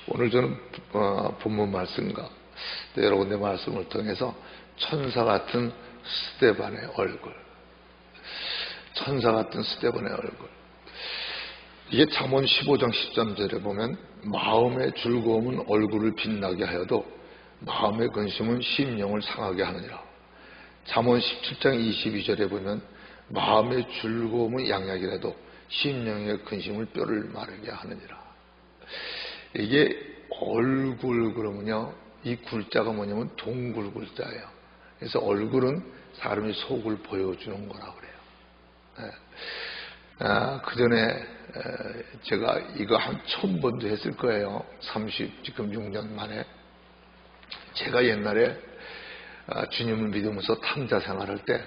오늘 저는 본문 말씀과 여러분의 말씀을 통해서 천사 같은 스데반의 얼굴, 천사 같은 스데반의 얼굴, 이게 잠언 15장 13절에 보면 마음의 즐거움은 얼굴을 빛나게 하여도 마음의 근심은 심령을 상하게 하느니라. 잠언 17장 22절에 보면 마음의 즐거움은 양약이라도 심령의 근심을 뼈를 마르게 하느니라. 이게 얼굴 그러면요, 이 굴자가 뭐냐면 동굴 굴자예요. 그래서 얼굴은 사람이 속을 보여주는 거라 그래요. 그 전에 제가 이거 한 1000번도 했을 거예요. 지금 6년 만에. 제가 옛날에 주님을 믿으면서 탕자 생활할 때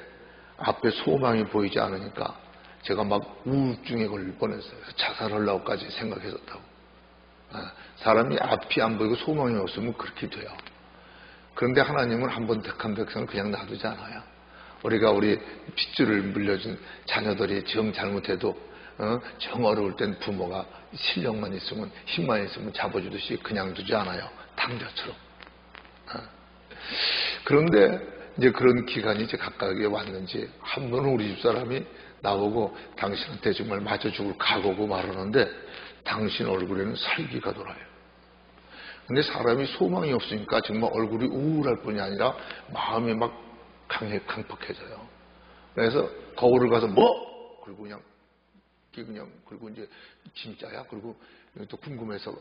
앞에 소망이 보이지 않으니까 제가 막 우울증에 걸릴 뻔했어요. 자살하려고까지 생각했었다고. 사람이 앞이 안 보이고 소망이 없으면 그렇게 돼요. 그런데 하나님은 한번 택한 백성을 그냥 놔두지 않아요. 우리가 우리 핏줄을 물려준 자녀들이 정 잘못해도 정 어려울 땐 부모가 실력만 있으면, 힘만 있으면 잡아주듯이 그냥 두지 않아요. 탕자처럼. 그런데 이제 그런 기간이 이제 가까이 왔는지 한 번은 우리 집사람이 나보고 당신한테 정말 맞아 죽을 각오고 말하는데 당신 얼굴에는 살기가 돌아요. 근데 사람이 소망이 없으니까 정말 얼굴이 우울할 뿐이 아니라 마음이 막 강팍해져요. 그래서 거울을 가서 그리고 그리고 이제 진짜야? 그리고 또 궁금해서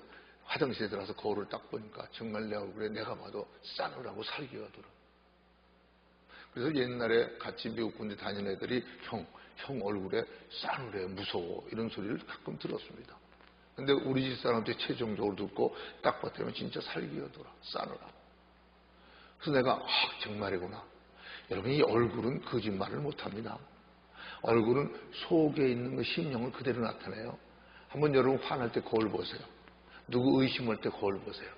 화장실에 들어가서 거울을 딱 보니까 정말 내 얼굴에 내가 봐도 싸늘하고 살기가 돌아. 그래서 옛날에 같이 미국 군대 다니는 애들이 형 얼굴에 싸늘해, 무서워 이런 소리를 가끔 들었습니다. 근데 우리 집 사람한테 최종적으로 듣고 딱 봤더니 진짜 살기가 돌아, 싸늘하고. 그래서 내가 정말이구나. 여러분, 이 얼굴은 거짓말을 못합니다. 얼굴은 속에 있는 그 심령을 그대로 나타내요. 한번 여러분 화날 때 거울 보세요. 누구 의심할 때 거울 보세요.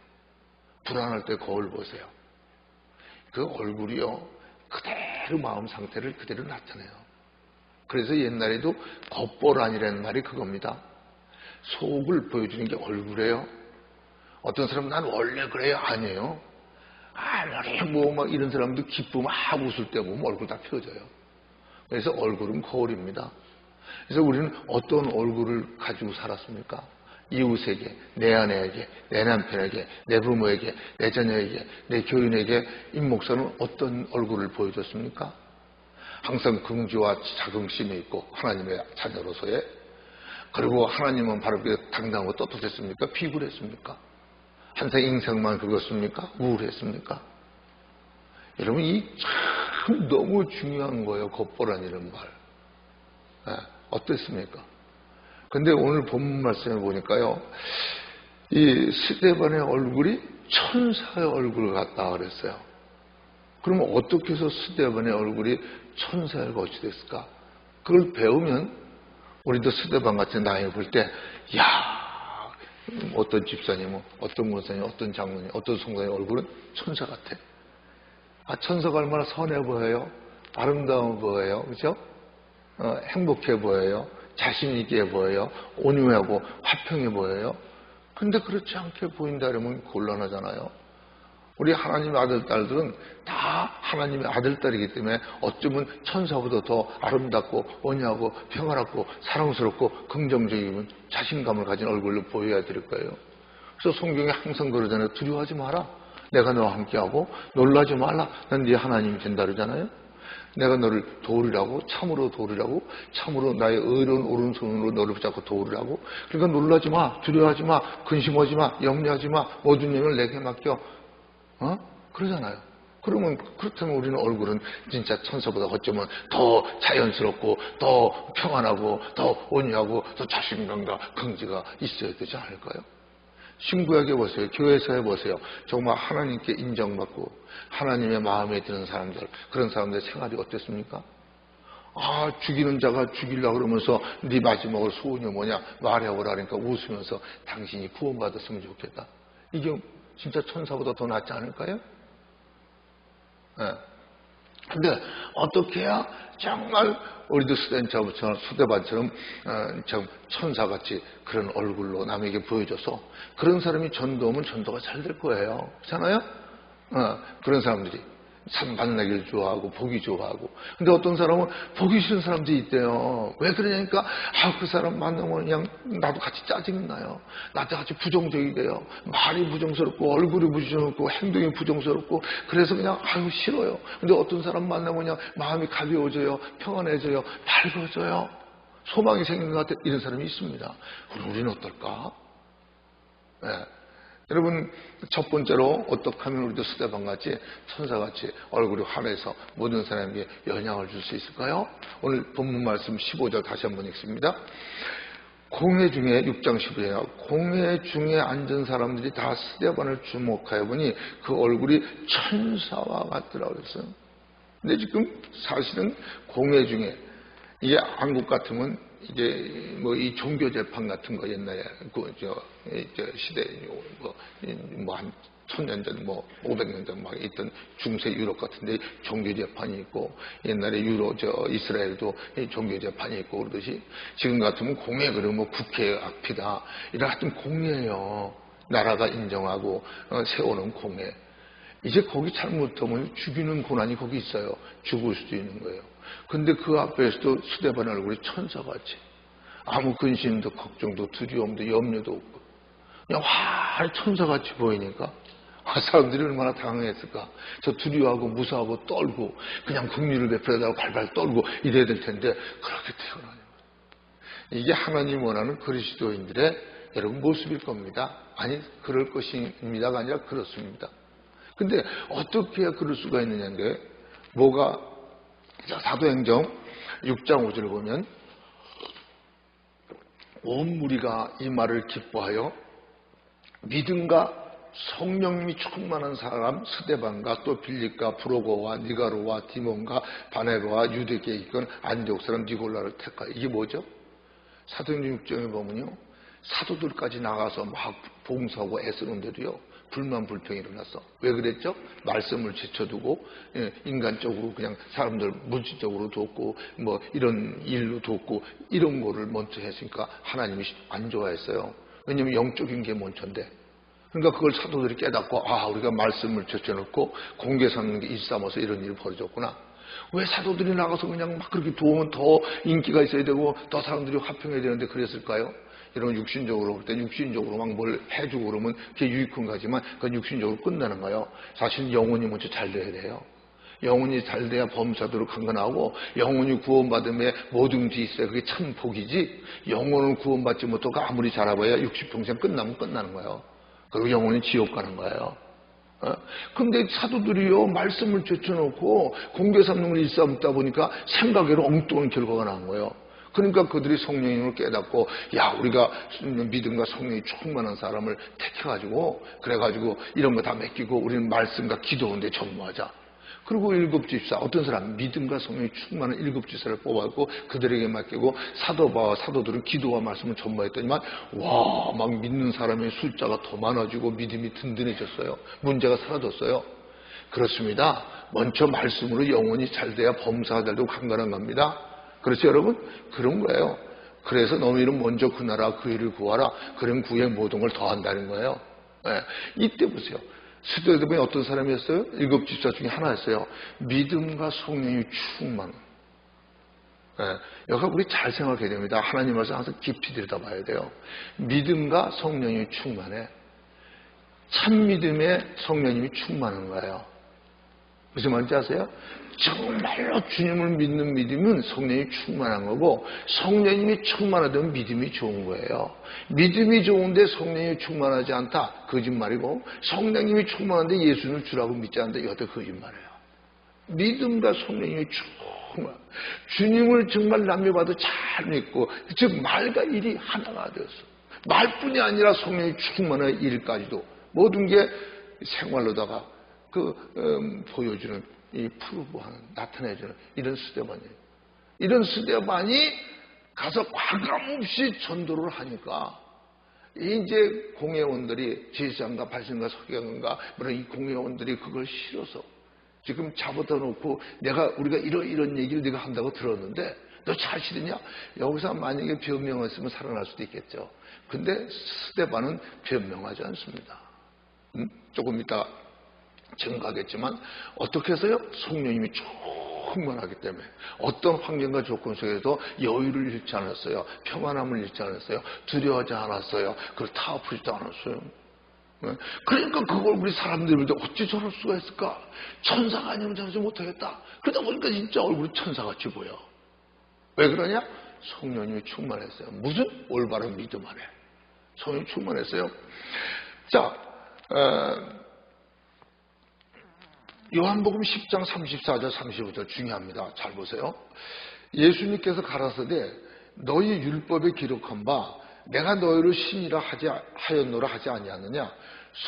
불안할 때 거울 보세요. 그 얼굴이요, 그대로 마음 상태를 그대로 나타내요. 그래서 옛날에도 겉보란이라는 말이 그겁니다. 속을 보여주는 게 얼굴이에요. 어떤 사람은 난 원래 그래요. 아니에요. 막 이런 사람도 기쁘면 웃을 때 보면 얼굴 다 펴져요. 그래서 얼굴은 거울입니다. 그래서 우리는 어떤 얼굴을 가지고 살았습니까? 이웃에게, 내 아내에게, 내 남편에게, 내 부모에게, 내 자녀에게, 내 교인에게 임 목사는 어떤 얼굴을 보여줬습니까? 항상 긍지와 자긍심이 있고 하나님의 자녀로서의, 그리고 하나님은 바로 그 당당하고 떳떳했습니까? 비굴했습니까? 한생 인생만 긁었습니까? 우울했습니까? 여러분, 이 참 너무 중요한 거예요. 겉보라는 말. 어땠습니까? 근데 오늘 본문 말씀을 보니까요, 이 스데반의 얼굴이 천사의 얼굴 같다 그랬어요. 그러면 어떻게 해서 스데반의 얼굴이 천사의 얼굴 어찌 됐을까? 그걸 배우면 우리도 스데반 같은 나이 볼 때, 어떤 집사님, 어떤 권사님, 어떤 장로님, 어떤 성도님 얼굴은 천사 같아. 천사가 얼마나 선해 보여요? 아름다워 보여요? 그죠? 행복해 보여요? 자신 있게 보여요? 온유하고 화평해 보여요? 근데 그렇지 않게 보인다 그러면 곤란하잖아요. 우리 하나님의 아들, 딸들은 다 하나님의 아들, 딸이기 때문에 어쩌면 천사보다 더 아름답고 온유하고 평화롭고 사랑스럽고 긍정적이면 자신감을 가진 얼굴로 보여야 될 거예요. 그래서 성경에 항상 그러잖아요. 두려워하지 마라. 내가 너와 함께하고 놀라지 말라. 난 네 하나님이 된다 그러잖아요. 내가 너를 도우리라고, 참으로 도우리라고, 참으로 나의 의로운 오른손으로 너를 붙잡고 도우리라고. 그러니까 놀라지 마, 두려워하지 마, 근심하지 마, 염려하지 마, 모든 일을 내게 맡겨. 그러잖아요. 그렇다면 우리는 얼굴은 진짜 천사보다 어쩌면 더 자연스럽고, 더 평안하고, 더 온유하고, 더 자신감과 긍지가 있어야 되지 않을까요? 신구약에 보세요. 교회에서 해보세요. 정말 하나님께 인정받고 하나님의 마음에 드는 사람들, 그런 사람들의 생활이 어땠습니까? 죽이는 자가 죽이려고 그러면서 네 마지막으로 소원이 뭐냐 말해보라 그러니까 웃으면서 당신이 구원받았으면 좋겠다. 이게 진짜 천사보다 더 낫지 않을까요? 근데 어떻게 해야 정말 우리도 수대반처럼 참 천사같이 그런 얼굴로 남에게 보여줘서 그런 사람이 전도하면 전도가 잘 될 거예요. 그렇잖아요? 그런 사람들이 참 만나기를 좋아하고 보기 좋아하고. 근데 어떤 사람은 보기 싫은 사람들이 있대요. 왜 그러냐니까 그 사람 만나면 그냥 나도 같이 짜증이 나요. 나도 같이 부정적이 돼요. 말이 부정스럽고 얼굴이 부정스럽고 행동이 부정스럽고 그래서 그냥 싫어요. 근데 어떤 사람 만나면 그냥 마음이 가벼워져요. 평안해져요. 밝아져요. 소망이 생기는 것 같아요. 이런 사람이 있습니다. 그럼 우리는 어떨까? 네. 여러분, 첫 번째로 어떻게 하면 우리도 스데반같이 천사같이 얼굴이 환해서 모든 사람에게 영향을 줄 수 있을까요? 오늘 본문 말씀 15절 다시 한번 읽습니다. 공회 중에 6장 15절에 공회 중에 앉은 사람들이 다 스데반을 주목하여 보니 그 얼굴이 천사와 같더라고 그랬어요. 근데 지금 사실은 공회 중에 이게 한국 같으면 이제 뭐 이 종교 재판 같은 거 옛날에 시대 뭐 한 1000년 전, 뭐 500년 전 막 있던 중세 유럽 같은데 종교 재판이 있고 옛날에 이스라엘도 종교 재판이 있고 그러듯이 지금 같으면 공회 그러면 뭐 국회 앞이다 이런 하여튼 공회예요. 나라가 인정하고 세우는 공회. 이제 거기 잘못하면 죽이는 고난이 거기 있어요. 죽을 수도 있는 거예요. 근데 그 앞에서도 스데반 얼굴이 천사같이 아무 근심도 걱정도 두려움도 염려도 없고 그냥 활 천사같이 보이니까 사람들이 얼마나 당황했을까. 저 두려워하고 무서워하고 떨고 그냥 긍휼을 베풀어달라고 발발 떨고 이래야 될 텐데 그렇게 태어나요. 이게 하나님 원하는 그리스도인들의 여러분 모습일 겁니다. 아니 그럴 것입니다가 아니라 그렇습니다. 근데 어떻게 해야 그럴 수가 있느냐는 게 뭐가 사도행정 6장 5절을 보면 온 무리가 이 말을 기뻐하여 믿음과 성령님이 충만한 사람 스데반과 또 빌립과 브로고와 니가로와 디몬과 바네바와 유대계에 있건 안디옥 사람 니골라를 택하여. 이게 뭐죠? 사도행전 6장에 보면요 사도들까지 나가서 막 봉사하고 애쓰는데도요 불만 불평이 일어났어. 왜 그랬죠? 말씀을 제쳐두고 인간적으로 그냥 사람들 물질적으로 돕고 뭐 이런 일로 돕고 이런 거를 먼저 했으니까 하나님이 안 좋아했어요. 왜냐하면 영적인 게 먼저인데. 그러니까 그걸 사도들이 깨닫고 우리가 말씀을 제쳐놓고 공개 삼는 게 일삼아서 이런 일이 벌어졌구나. 왜 사도들이 나가서 그냥 막 그렇게 도우면 더 인기가 있어야 되고 더 사람들이 화평해야 되는데 그랬을까요? 이런 육신적으로 볼 때 육신적으로 막 뭘 해주고 그러면 그게 유익한 거지만 그건 육신적으로 끝나는 거예요. 사실 영혼이 먼저 잘 돼야 돼요. 영혼이 잘 돼야 범사도로 강건하고 영혼이 구원받음에 모든 게 있어요. 그게 참 복이지. 영혼을 구원받지 못하고 아무리 잘해봐야 60평생 끝나면 끝나는 거예요. 그리고 영혼이 지옥 가는 거예요. 근데 사도들이요 말씀을 제쳐놓고 공개 삼는 걸 일삼다 보니까 생각외로 엉뚱한 결과가 나온 거예요. 그러니까 그들이 성령님을 깨닫고 우리가 믿음과 성령이 충만한 사람을 택해가지고 그래가지고 이런 거 다 맡기고 우리는 말씀과 기도하는데 전무하자. 그리고 7집사 어떤 사람 믿음과 성령이 충만한 7집사를 뽑았고 그들에게 맡기고 사도들은 기도와 말씀을 전무했더니만 막 믿는 사람의 숫자가 더 많아지고 믿음이 든든해졌어요. 문제가 사라졌어요. 그렇습니다. 먼저 말씀으로 영혼이 잘 돼야 범사가 잘 되고 강건한 겁니다. 그렇죠 여러분? 그런 거예요. 그래서 너희는 먼저 그 나라 그 일을 구하라. 그런 구에 모든 걸 더한다는 거예요. 이때 보세요. 스데반이 어떤 사람이었어요? 7집사 중에 하나였어요. 믿음과 성령이 충만. 여기가 우리 잘 생각해야 됩니다. 하나님 말씀 항상 깊이 들여다봐야 돼요. 믿음과 성령이 충만해. 참 믿음에 성령님이 충만한 거예요. 무슨 말인지 아세요? 정말로 주님을 믿는 믿음은 성령이 충만한 거고 성령님이 충만하다면 믿음이 좋은 거예요. 믿음이 좋은데 성령이 충만하지 않다. 거짓말이고 성령님이 충만한데 예수는 주라고 믿지 않는다. 이것도 거짓말이에요. 믿음과 성령이 충만. 주님을 정말 남녀봐도 잘 믿고 즉 말과 일이 하나가 되었어. 말뿐이 아니라 성령이 충만한 일까지도 모든 게 생활로다가 보여주는 이 프루브하는 나타내주는 이런 스데반이에요. 이런 스데반이 가서 과감없이 전도를 하니까 이제 공회원들이 제사장과 발신과 서기관과 이 공회원들이 그걸 싫어서 지금 잡아다 놓고 우리가 이런 얘기를 네가 한다고 들었는데 너 잘 싫으냐? 여기서 만약에 변명했으면 살아날 수도 있겠죠. 근데 스데반은 변명하지 않습니다. 조금 이따 증가하겠지만 어떻게 해서요? 성령님이 충만하기 때문에 어떤 환경과 조건 속에서 여유를 잃지 않았어요. 평안함을 잃지 않았어요. 두려워하지 않았어요. 그걸 타협하지도 않았어요. 그러니까 그걸 우리 사람들이 볼 때 어찌 저럴 수가 있을까? 천사가 아니면 저러지 못하겠다. 그러다 보니까 진짜 얼굴이 천사같이 보여. 왜 그러냐? 성령님이 충만했어요. 무슨? 올바른 믿음 안에 성령이 충만했어요. 자, 요한복음 10장 34절 35절 중요합니다. 잘 보세요. 예수님께서 가라사대 너희 율법에 기록한 바 내가 너희를 신이라 하였노라 하지 아니하느냐.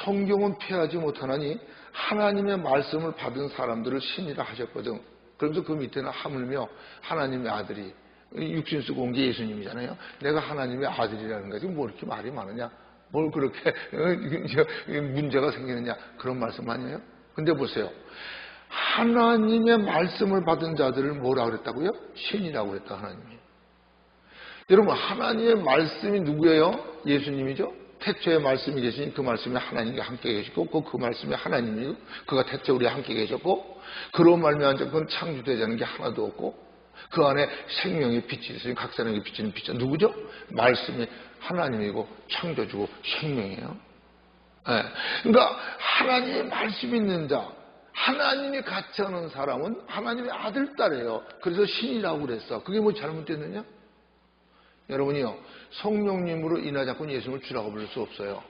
성경은 폐하지 못하나니 하나님의 말씀을 받은 사람들을 신이라 하셨거든. 그러면서 그 밑에는 하물며 하나님의 아들이 육신 쓰고 온 게 예수님이잖아요. 내가 하나님의 아들이라는 거지 뭐 이렇게 말이 많으냐. 뭘 그렇게 문제가 생기느냐. 그런 말씀 아니에요. 근데 보세요. 하나님의 말씀을 받은 자들을 뭐라고 그랬다고요? 신이라고 그랬다. 하나님이. 여러분 하나님의 말씀이 누구예요? 예수님이죠. 태초에 말씀이 계시니 그 말씀이 하나님과 함께 계시고 그 말씀이 하나님이고 그가 태초에 우리와 함께 계셨고 그로 말미암아 그건 창조되지 않은 게 하나도 없고 그 안에 생명의 빛이 있으니 각 사람에게 비치는 빛은 누구죠? 말씀이 하나님이고 창조주고 생명이에요. 네. 그러니까 하나님의 말씀이 있는 자, 하나님이 같이 하는 사람은 하나님의 아들, 딸이에요. 그래서 신이라고 그랬어. 그게 뭐 잘못됐느냐? 여러분이요, 성령님으로 인하자고 예수님을 주라고 부를 수 없어요.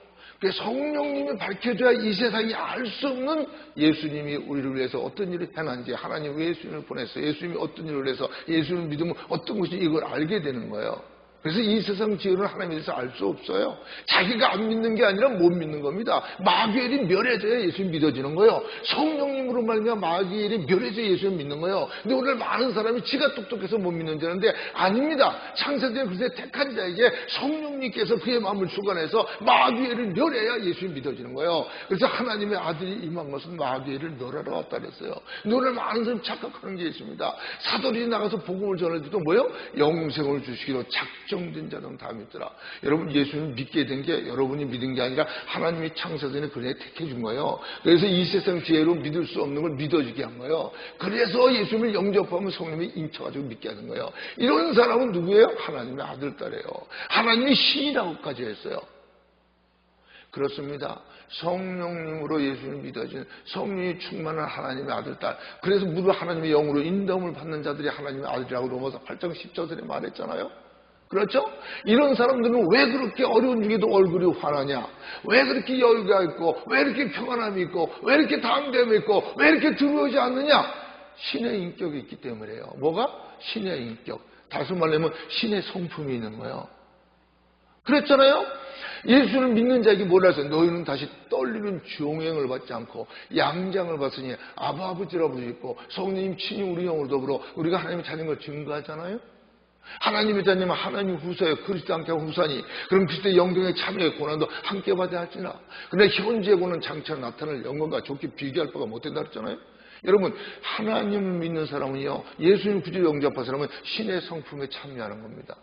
성령님이 밝혀줘야 이 세상이 알 수 없는 예수님이 우리를 위해서 어떤 일을 해놨는지, 하나님이 왜 예수님을 보냈어요, 예수님이 어떤 일을 해서 예수님을 믿으면 어떤 것이 이걸 알게 되는 거예요. 그래서 이 세상 지혜는 하나님에 대해서 알 수 없어요. 자기가 안 믿는 게 아니라 못 믿는 겁니다. 마귀엘이 멸해져야 예수님 믿어지는 거예요. 성령님으로 말미암아 마귀엘이 멸해져야 예수님 믿는 거예요. 근데 오늘 많은 사람이 지가 똑똑해서 못 믿는 줄 아는데 아닙니다. 창세전에 그래서 택한 자에게 성령님께서 그의 마음을 주관해서 마귀엘을 멸해야 예수님 믿어지는 거예요. 그래서 하나님의 아들이 임한 것은 마귀엘을 멸하러 왔다 그랬어요. 근데 오늘 많은 사람이 착각하는 게 있습니다. 사도들이 나가서 복음을 전할 때도 뭐예요? 영생을 주시기로 정된 자는 다 믿더라. 여러분 예수님 믿게 된 게 여러분이 믿은 게 아니라 하나님이 창세전에 그래 택해 준 거예요. 그래서 이 세상 지혜로 믿을 수 없는 걸 믿어지게 한 거예요. 그래서 예수님을 영접하면 성령이 인쳐가지고 믿게 하는 거예요. 이런 사람은 누구예요? 하나님의 아들, 딸이에요. 하나님이 신이라고까지 했어요. 그렇습니다. 성령님으로 예수님을 믿어진 성령이 충만한 하나님의 아들, 딸. 그래서 무릇 하나님의 영으로 인도함을 받는 자들이 하나님의 아들이라고 로마서 8장 10절에 말했잖아요. 그렇죠? 이런 사람들은 왜 그렇게 어려운 중에도 얼굴이 환하냐? 왜 그렇게 여유가 있고, 왜 이렇게 평안함이 있고, 왜 이렇게 담대함이 있고, 왜 이렇게 두려워하지 않느냐? 신의 인격이 있기 때문에요. 뭐가? 신의 인격. 다시 말하면 신의 성품이 있는 거예요. 그랬잖아요? 예수를 믿는 자에게 뭐라 했어요? 너희는 다시 떨리는 종행을 받지 않고 양장을 받으니 아버지라 부르시고 성령님 친히 우리 영으로 더불어 우리가 하나님의 자녀인 걸 증거하잖아요? 하나님의 자녀면 하나님 후사예요. 그리스도 함께 후사니 그럼 그리스도의 영광의 참여의 고난도 함께 받아야 할지나. 근데 현재의 고난 장차 나타날 영광과 좋게 비교할 바가 못된다 그랬잖아요. 여러분 하나님을 믿는 사람은요, 예수님 구주 영접한 사람은 신의 성품에 참여하는 겁니다.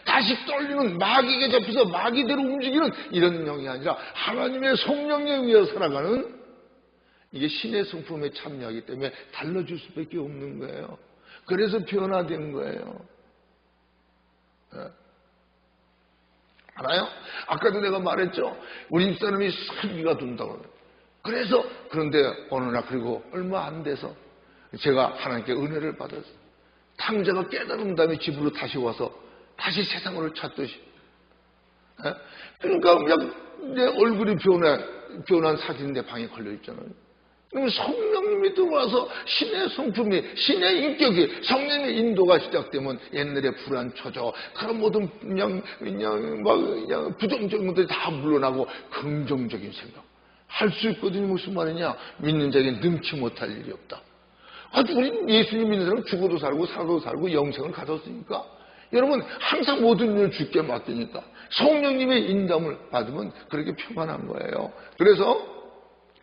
다시 떨리는 마귀에게 잡혀서 마귀대로 움직이는 이런 영이 아니라 하나님의 성령에 의해 살아가는 이게 신의 성품에 참여하기 때문에 달라질 수밖에 없는 거예요. 그래서 변화된 거예요. 알아요? 아까도 내가 말했죠. 우리 집사람이 설기가 돈다고. 그래서 그런데 어느 날 그리고 얼마 안 돼서 제가 하나님께 은혜를 받았어요. 탕자가 깨달은 다음에 집으로 다시 와서 다시 세상을 찾듯이. 그러니까 그냥 내 얼굴이 변한 사진이 내 방에 걸려 있잖아요. 그러면 성령님이 들어와서 신의 성품이, 신의 인격이, 성령의 인도가 시작되면 옛날에 불안, 초조, 그런 모든 그냥 부정적인 것들이 다 물러나고 긍정적인 생각 할 수 있거든요. 무슨 말이냐? 믿는 자에게 능치 못할 일이 없다. 아주 우리 예수님 믿는 사람은 죽어도 살고 살아도 살고 영생을 가졌으니까 여러분 항상 모든 일을 주께 맡기니까 성령님의 인담을 받으면 그렇게 평안한 거예요. 그래서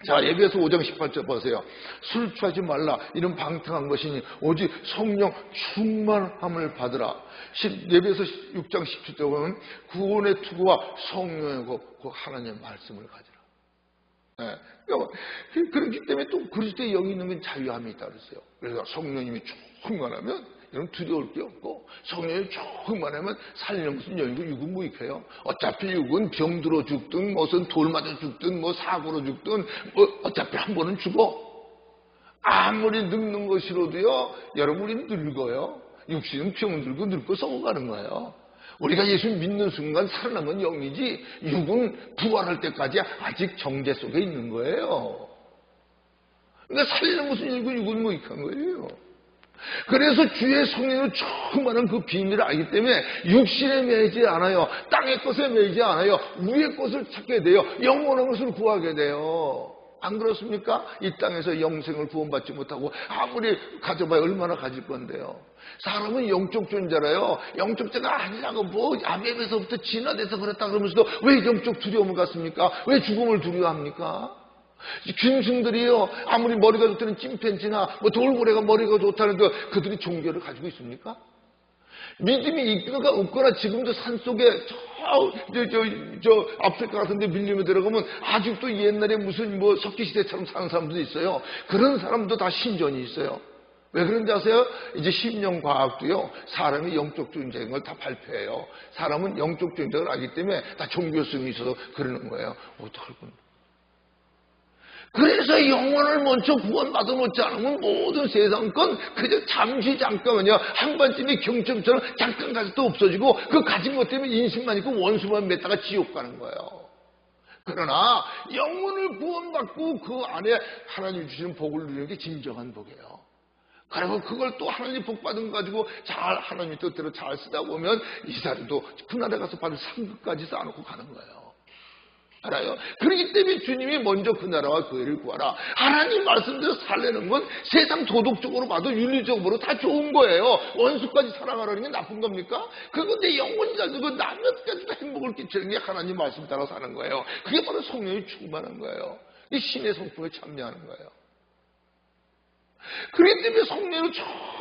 자, 에베소 5장 18절 보세요. 술 취하지 말라. 이는 방탕한 것이니 오직 성령 충만함을 받으라. 에베소 6장 17절 보면 구원의 투구와 성령이고 그 하나님의 말씀을 가지라. 네. 그렇기 때문에 또 그리스도의 영이 있는 건 자유함이 있다 그랬어요. 그래서 성령님이 충만하면 이런 두려울 게 없고, 성령이 충만하면 살리는 것은 영이고 육은 무익해요. 어차피 육은 병들어 죽든 무슨 돌 맞아 죽든 뭐 사고로 죽든 뭐 어차피 한 번은 죽어. 아무리 늙는 것이로도요, 여러분 우리는 늙어요. 육신은 병들고 늙고 썩어가는 거예요. 우리가 예수 믿는 순간 살아남은 영이지 육은 부활할 때까지 아직 정제 속에 있는 거예요. 그러니까 살리는 것은 영이고 육은 무익한 거예요. 그래서 주의 성령으로 충만한 그 비밀을 알기 때문에 육신에 매이지 않아요. 땅의 것에 매이지 않아요. 위의 것을 찾게 돼요. 영원한 것을 구하게 돼요. 안 그렇습니까? 이 땅에서 영생을 구원받지 못하고 아무리 가져봐야 얼마나 가질 건데요. 사람은 영적 존재라요. 영적 자가 아니라고 뭐 아베에서부터 진화돼서 그랬다 그러면서도 왜 영적 두려움을 갖습니까? 왜 죽음을 두려워합니까? 짐승들이요, 아무리 머리가 좋다는 찐팬지나 뭐 돌고래가 머리가 좋다는 그들이 종교를 가지고 있습니까? 믿음이 있거나 없거나 지금도 산속에 저 아프리카 같은 데 밀림에 들어가면 아직도 옛날에 무슨 뭐 석기시대처럼 사는 사람들도 있어요. 그런 사람도 다 신전이 있어요. 왜 그런지 아세요? 이제 심령과학도요, 사람이 영적 존재인 걸 다 발표해요. 사람은 영적 존재를 알기 때문에 다 종교성이 있어서 그러는 거예요. 어떡하군. 그래서 영혼을 먼저 구원받아 놓지 않으면 모든 세상 건 그저 잠깐만요. 한반쯤에 경첩처럼 잠깐 가서 또 없어지고 그 가진 것 때문에 인심만 있고 원수만 맺다가 지옥 가는 거예요. 그러나 영혼을 구원받고 그 안에 하나님 주시는 복을 누리는 게 진정한 복이에요. 그리고 그걸 또 하나님 복 받은 거 가지고 잘 하나님 뜻대로 잘 쓰다 보면 이 사람도 그 나라에 가서 받을 상급까지 쌓아놓고 가는 거예요. 알아요? 그렇기 때문에 주님이 먼저 그 나라와 그 일을 구하라. 하나님 말씀대로 살려는 건 세상 도덕적으로 봐도 윤리적으로 다 좋은 거예요. 원수까지 사랑하라는 게 나쁜 겁니까? 그건데 영혼이 잘 되고 남한테까지도 행복을 끼치는 게 하나님 말씀 따라 사는 거예요. 그게 바로 성령이 충만한 거예요. 이 신의 성품에 참여하는 거예요. 그렇기 때문에 성령으로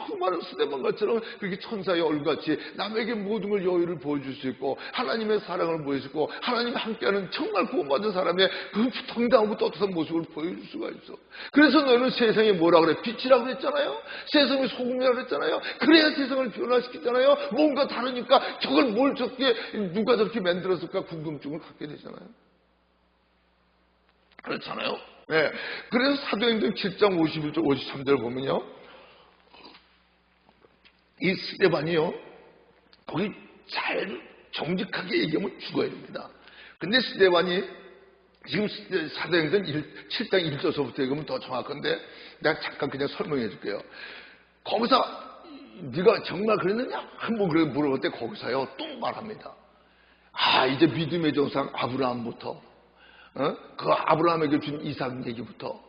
충만한 스데반같처럼 그렇게 천사의 얼굴같이 남에게 모든 걸 여유를 보여줄 수 있고 하나님의 사랑을 보여줄 수 있고 하나님이 함께하는 정말 구원받은 사람의 그 당당하고 떳떳한 모습을 보여줄 수가 있어. 그래서 너는 세상에 뭐라 그래? 빛이라고 그랬잖아요. 세상의 소금이라고 그랬잖아요. 그래야 세상을 변화시키잖아요. 뭔가 다르니까 저걸 뭘 저렇게 누가 저렇게 만들었을까 궁금증을 갖게 되잖아요. 그렇잖아요. 네. 그래서 사도행전 7장 51절 53절 보면요, 이 스데반이요, 거기 잘 정직하게 얘기하면 죽어야 됩니다. 근데 스데반이 지금 사도행전 7장 1절서부터 읽으면 더 정확한데 내가 잠깐 그냥 설명해 줄게요. 거기서 네가 정말 그랬느냐? 한번 그렇게 물어볼 때 거기서요 또 말합니다. 이제 믿음의 조상 아브라함부터 그 아브라함에게 준 이삭 얘기부터,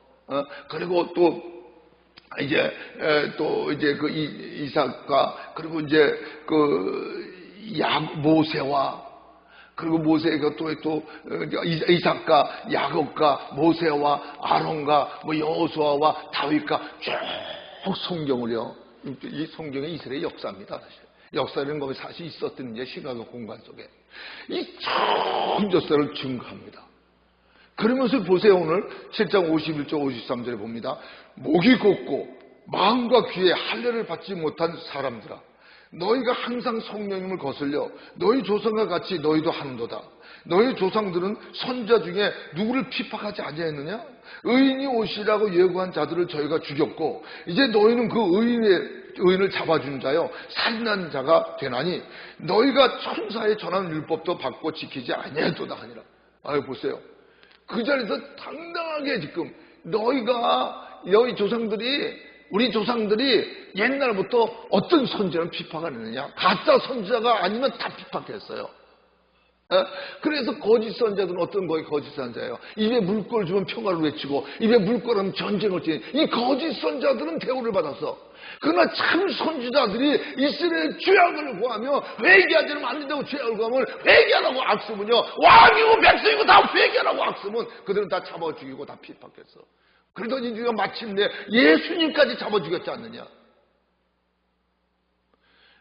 그리고 또 이제 그 이삭과 그리고 이제 그 모세와 그리고 모세가 또 이삭과 야곱과 모세와 아론과 뭐 여호수아와 다윗과 쭉 성경을요. 이 성경의 이스라엘 역사입니다. 사실 역사라는 것이 사실 있었던 이제 시각의 공간 속에 이 전 역사를 증거합니다. 그러면서 보세요. 오늘 7장 51절 53절에 봅니다. 목이 곧고 마음과 귀에 할례를 받지 못한 사람들아, 너희가 항상 성령님을 거슬려 너희 조상과 같이 너희도 하는도다. 너희 조상들은 선자 중에 누구를 핍박하지 아니하였느냐? 의인이 오시라고 예고한 자들을 저희가 죽였고 이제 너희는 그 의인을 잡아준 자요 살인한 자가 되나니 너희가 천사의 전하는 율법도 받고 지키지 아니하였도다 하니라. 보세요. 그 자리에서 당당하게 지금 너희 조상들이 우리 조상들이 옛날부터 어떤 선지자를 핍박하느냐? 가짜 선지자가 아니면 다 핍박했어요. 그래서 거짓 선지자들은 어떤 거에 거짓 선지자예요? 입에 물꼬를 주면 평화를 외치고 입에 물꼬를 하면 전쟁을 지니 이 거짓 선지자들은 대우를 받았어. 그러나 참 선지자들이 이스라엘 죄악을 구하며 회개하지 않는다고 죄악을 구하면 회개하라고 악쓰면요, 왕이고 백성이고 다 회개하라고 악쓰면 그들은 다 잡아 죽이고 다 핍박했어. 그러더니 네가 마침내 예수님까지 잡아 죽였지 않느냐.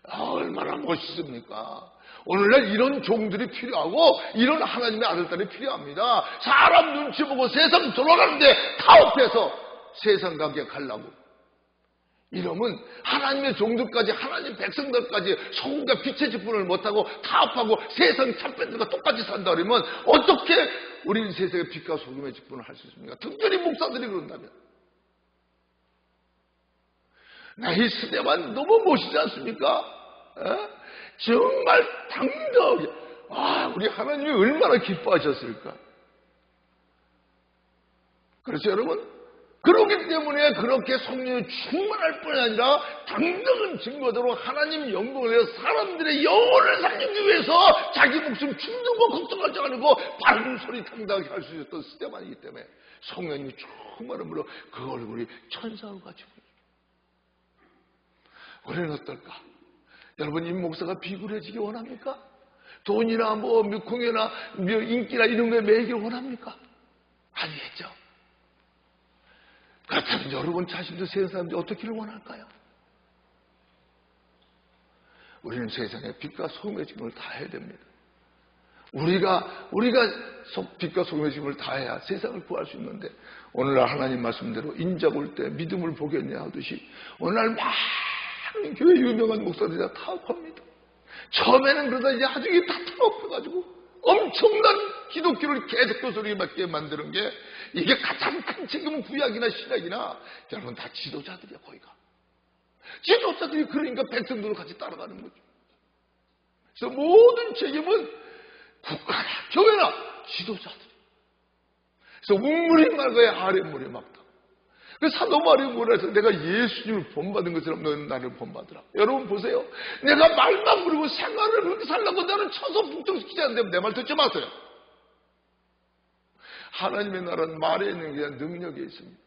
얼마나 멋있습니까? 오늘날 이런 종들이 필요하고 이런 하나님의 아들딸이 필요합니다. 사람 눈치 보고 세상 돌아가는데 타협해서 세상 가게 가려고. 이러면 하나님의 종들까지, 하나님 백성들까지 소금과 빛의 직분을 못하고 타협하고 세상 참팬들과 똑같이 산다 그러면 어떻게 우리는 세상의 빛과 소금의 직분을 할 수 있습니까? 특별히 목사들이 그런다면. 이 스데반 너무 멋있지 않습니까? 정말 당당하게, 우리 하나님이 얼마나 기뻐하셨을까. 그렇죠, 여러분? 그렇기 때문에 그렇게 성령이 충만할 뿐이 아니라 당당한 증거대로 하나님 영광을 위해서 사람들의 영혼을 살리기 위해서 자기 목숨 죽는 거 걱정하지 않고 바른 소리 당당하게 할 수 있었던 스데반이기 때문에 성령이 충만함으로 그 얼굴이 천사와 같이 보입니다. 우리는 어떨까? 여러분, 임 목사가 비굴해지기 원합니까? 돈이나 공예나 인기나 이런 거에 매이길 원합니까? 아니겠죠. 그렇다면 여러분 자신도 세상 사람들이 어떻기를 원할까요? 우리는 세상에 빛과 소금의 직분을 다해야 됩니다. 우리가 빛과 소금의 직분을 다해야 세상을 구할 수 있는데, 오늘날 하나님 말씀대로 인자 올 때 믿음을 보겠냐 하듯이 오늘날 많은 교회 유명한 목사들이 다 타협합니다. 처음에는 그러다 이제 나중에 다 타협해가지고 엄청난 기독교를 계속 교소리맞게 만드는 게, 이게 가장 큰 책임은 구약이나 신약이나 여러분 다 지도자들이야. 거기가 지도자들이 그러니까 백성들을 같이 따라가는 거죠. 그래서 모든 책임은 국가나 교회나 지도자들이. 그래서 웅물이 맑아야 아랫물이 맑다. 그래서 사도 바울이 뭐라 해서 내가 예수님을 본받은 것처럼 너는 나를 본받으라. 여러분 보세요. 내가 말만 부르고 생활을 그렇게 살라고 나는 쳐서 북정시키지 않는데 내 말 듣지 마세요. 하나님의 나라는 말에 있는 게 아니라 능력에 있습니다.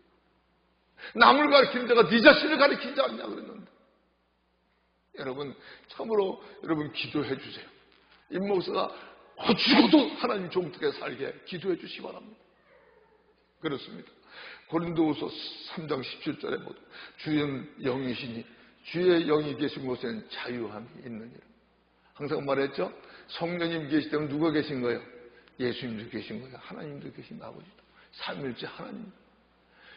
남을 가르치는 자가 네 자신을 가르치지 않냐 그랬는데, 여러분 참으로 여러분 기도해 주세요. 임 목사가 죽어도 하나님 종특에 살게 기도해 주시기 바랍니다. 그렇습니다. 고린도후서 3장 17절에 보도 주의 영이시니 주의 영이 계신 곳에는 자유함이 있느니라. 항상 말했죠. 성령님 계시기 때문에 누가 계신 거예요? 예수님도 계신 거예요. 하나님도 계신 아버지도. 삼일째 하나님.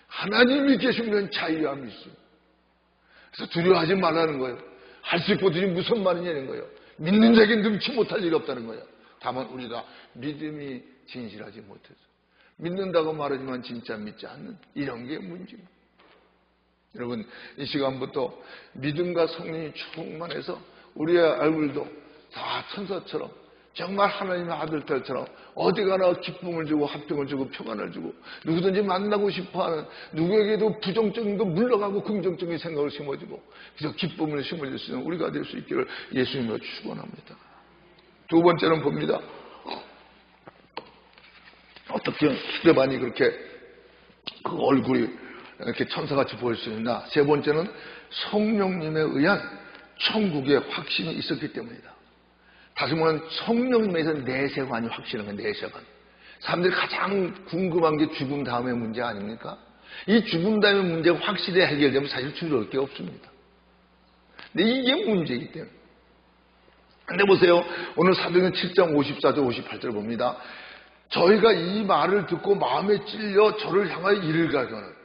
하나님이 계시면 자유함이 있어요. 그래서 두려워하지 말라는 거예요. 할 수 있거든요. 무슨 말이냐는 거예요. 믿는 자에게 능치 못할 일이 없다는 거예요. 다만 우리가 믿음이 진실하지 못해서 믿는다고 말하지만 진짜 믿지 않는 이런 게 문제입니다. 여러분 이 시간부터 믿음과 성령이 충만해서 우리의 얼굴도 다 천사처럼 정말 하나님의 아들딸처럼 어디 가나 기쁨을 주고 화평을 주고 평안을 주고 누구든지 만나고 싶어하는 누구에게도 부정적인 거 물러가고 긍정적인 생각을 심어주고 그래서 기쁨을 심어줄 수 있는 우리가 될 수 있기를 예수님으로 축원합니다. 두 번째는 봅니다. 어떻게 스데반이 그렇게 그 얼굴이 이렇게 천사같이 보일 수 있나? 세 번째는 성령님에 의한 천국의 확신이 있었기 때문이다. 다시 말하면 성령님에 의해서 내세관이 확실한 거예요. 내세관. 사람들이 가장 궁금한 게 죽음 다음의 문제 아닙니까? 이 죽음 다음의 문제가 확실히 해결되면 사실 두려울 게 없습니다. 근데 이게 문제이기 때문에. 근데 보세요. 오늘 사도행전 7장 54절 58절 봅니다. 저희가 이 말을 듣고 마음에 찔려 저를 향하여 이를 가거늘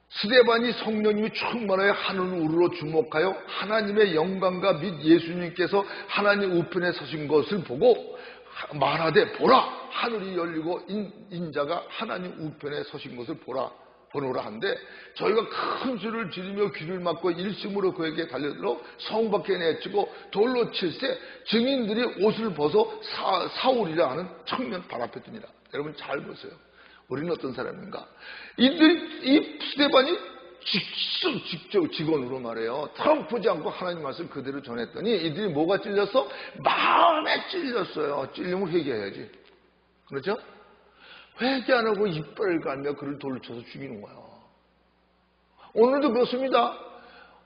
스데반이 성령님이 충만하여 하늘 우르로 주목하여 하나님의 영광과 및 예수님께서 하나님 우편에 서신 것을 보고 말하되 보라 하늘이 열리고 인자가 하나님 우편에 서신 것을 보노라 한데 저희가 큰 소리를 지르며 귀를 막고 일심으로 그에게 달려들어 성 밖에 내치고 돌로 칠세 증인들이 옷을 벗어 사울이라 하는 청년 발 앞에 두니라. 여러분 잘 보세요. 우리는 어떤 사람인가? 이 스데반이 직접 직원으로 말해요. 타협하지 않고 하나님 말씀 그대로 전했더니 이들이 뭐가 찔렸어? 마음에 찔렸어요. 찔리면 회개해야지. 그렇죠? 회개 안 하고 이빨을 갈며 그를 돌로 쳐서 죽이는 거야. 오늘도 그렇습니다.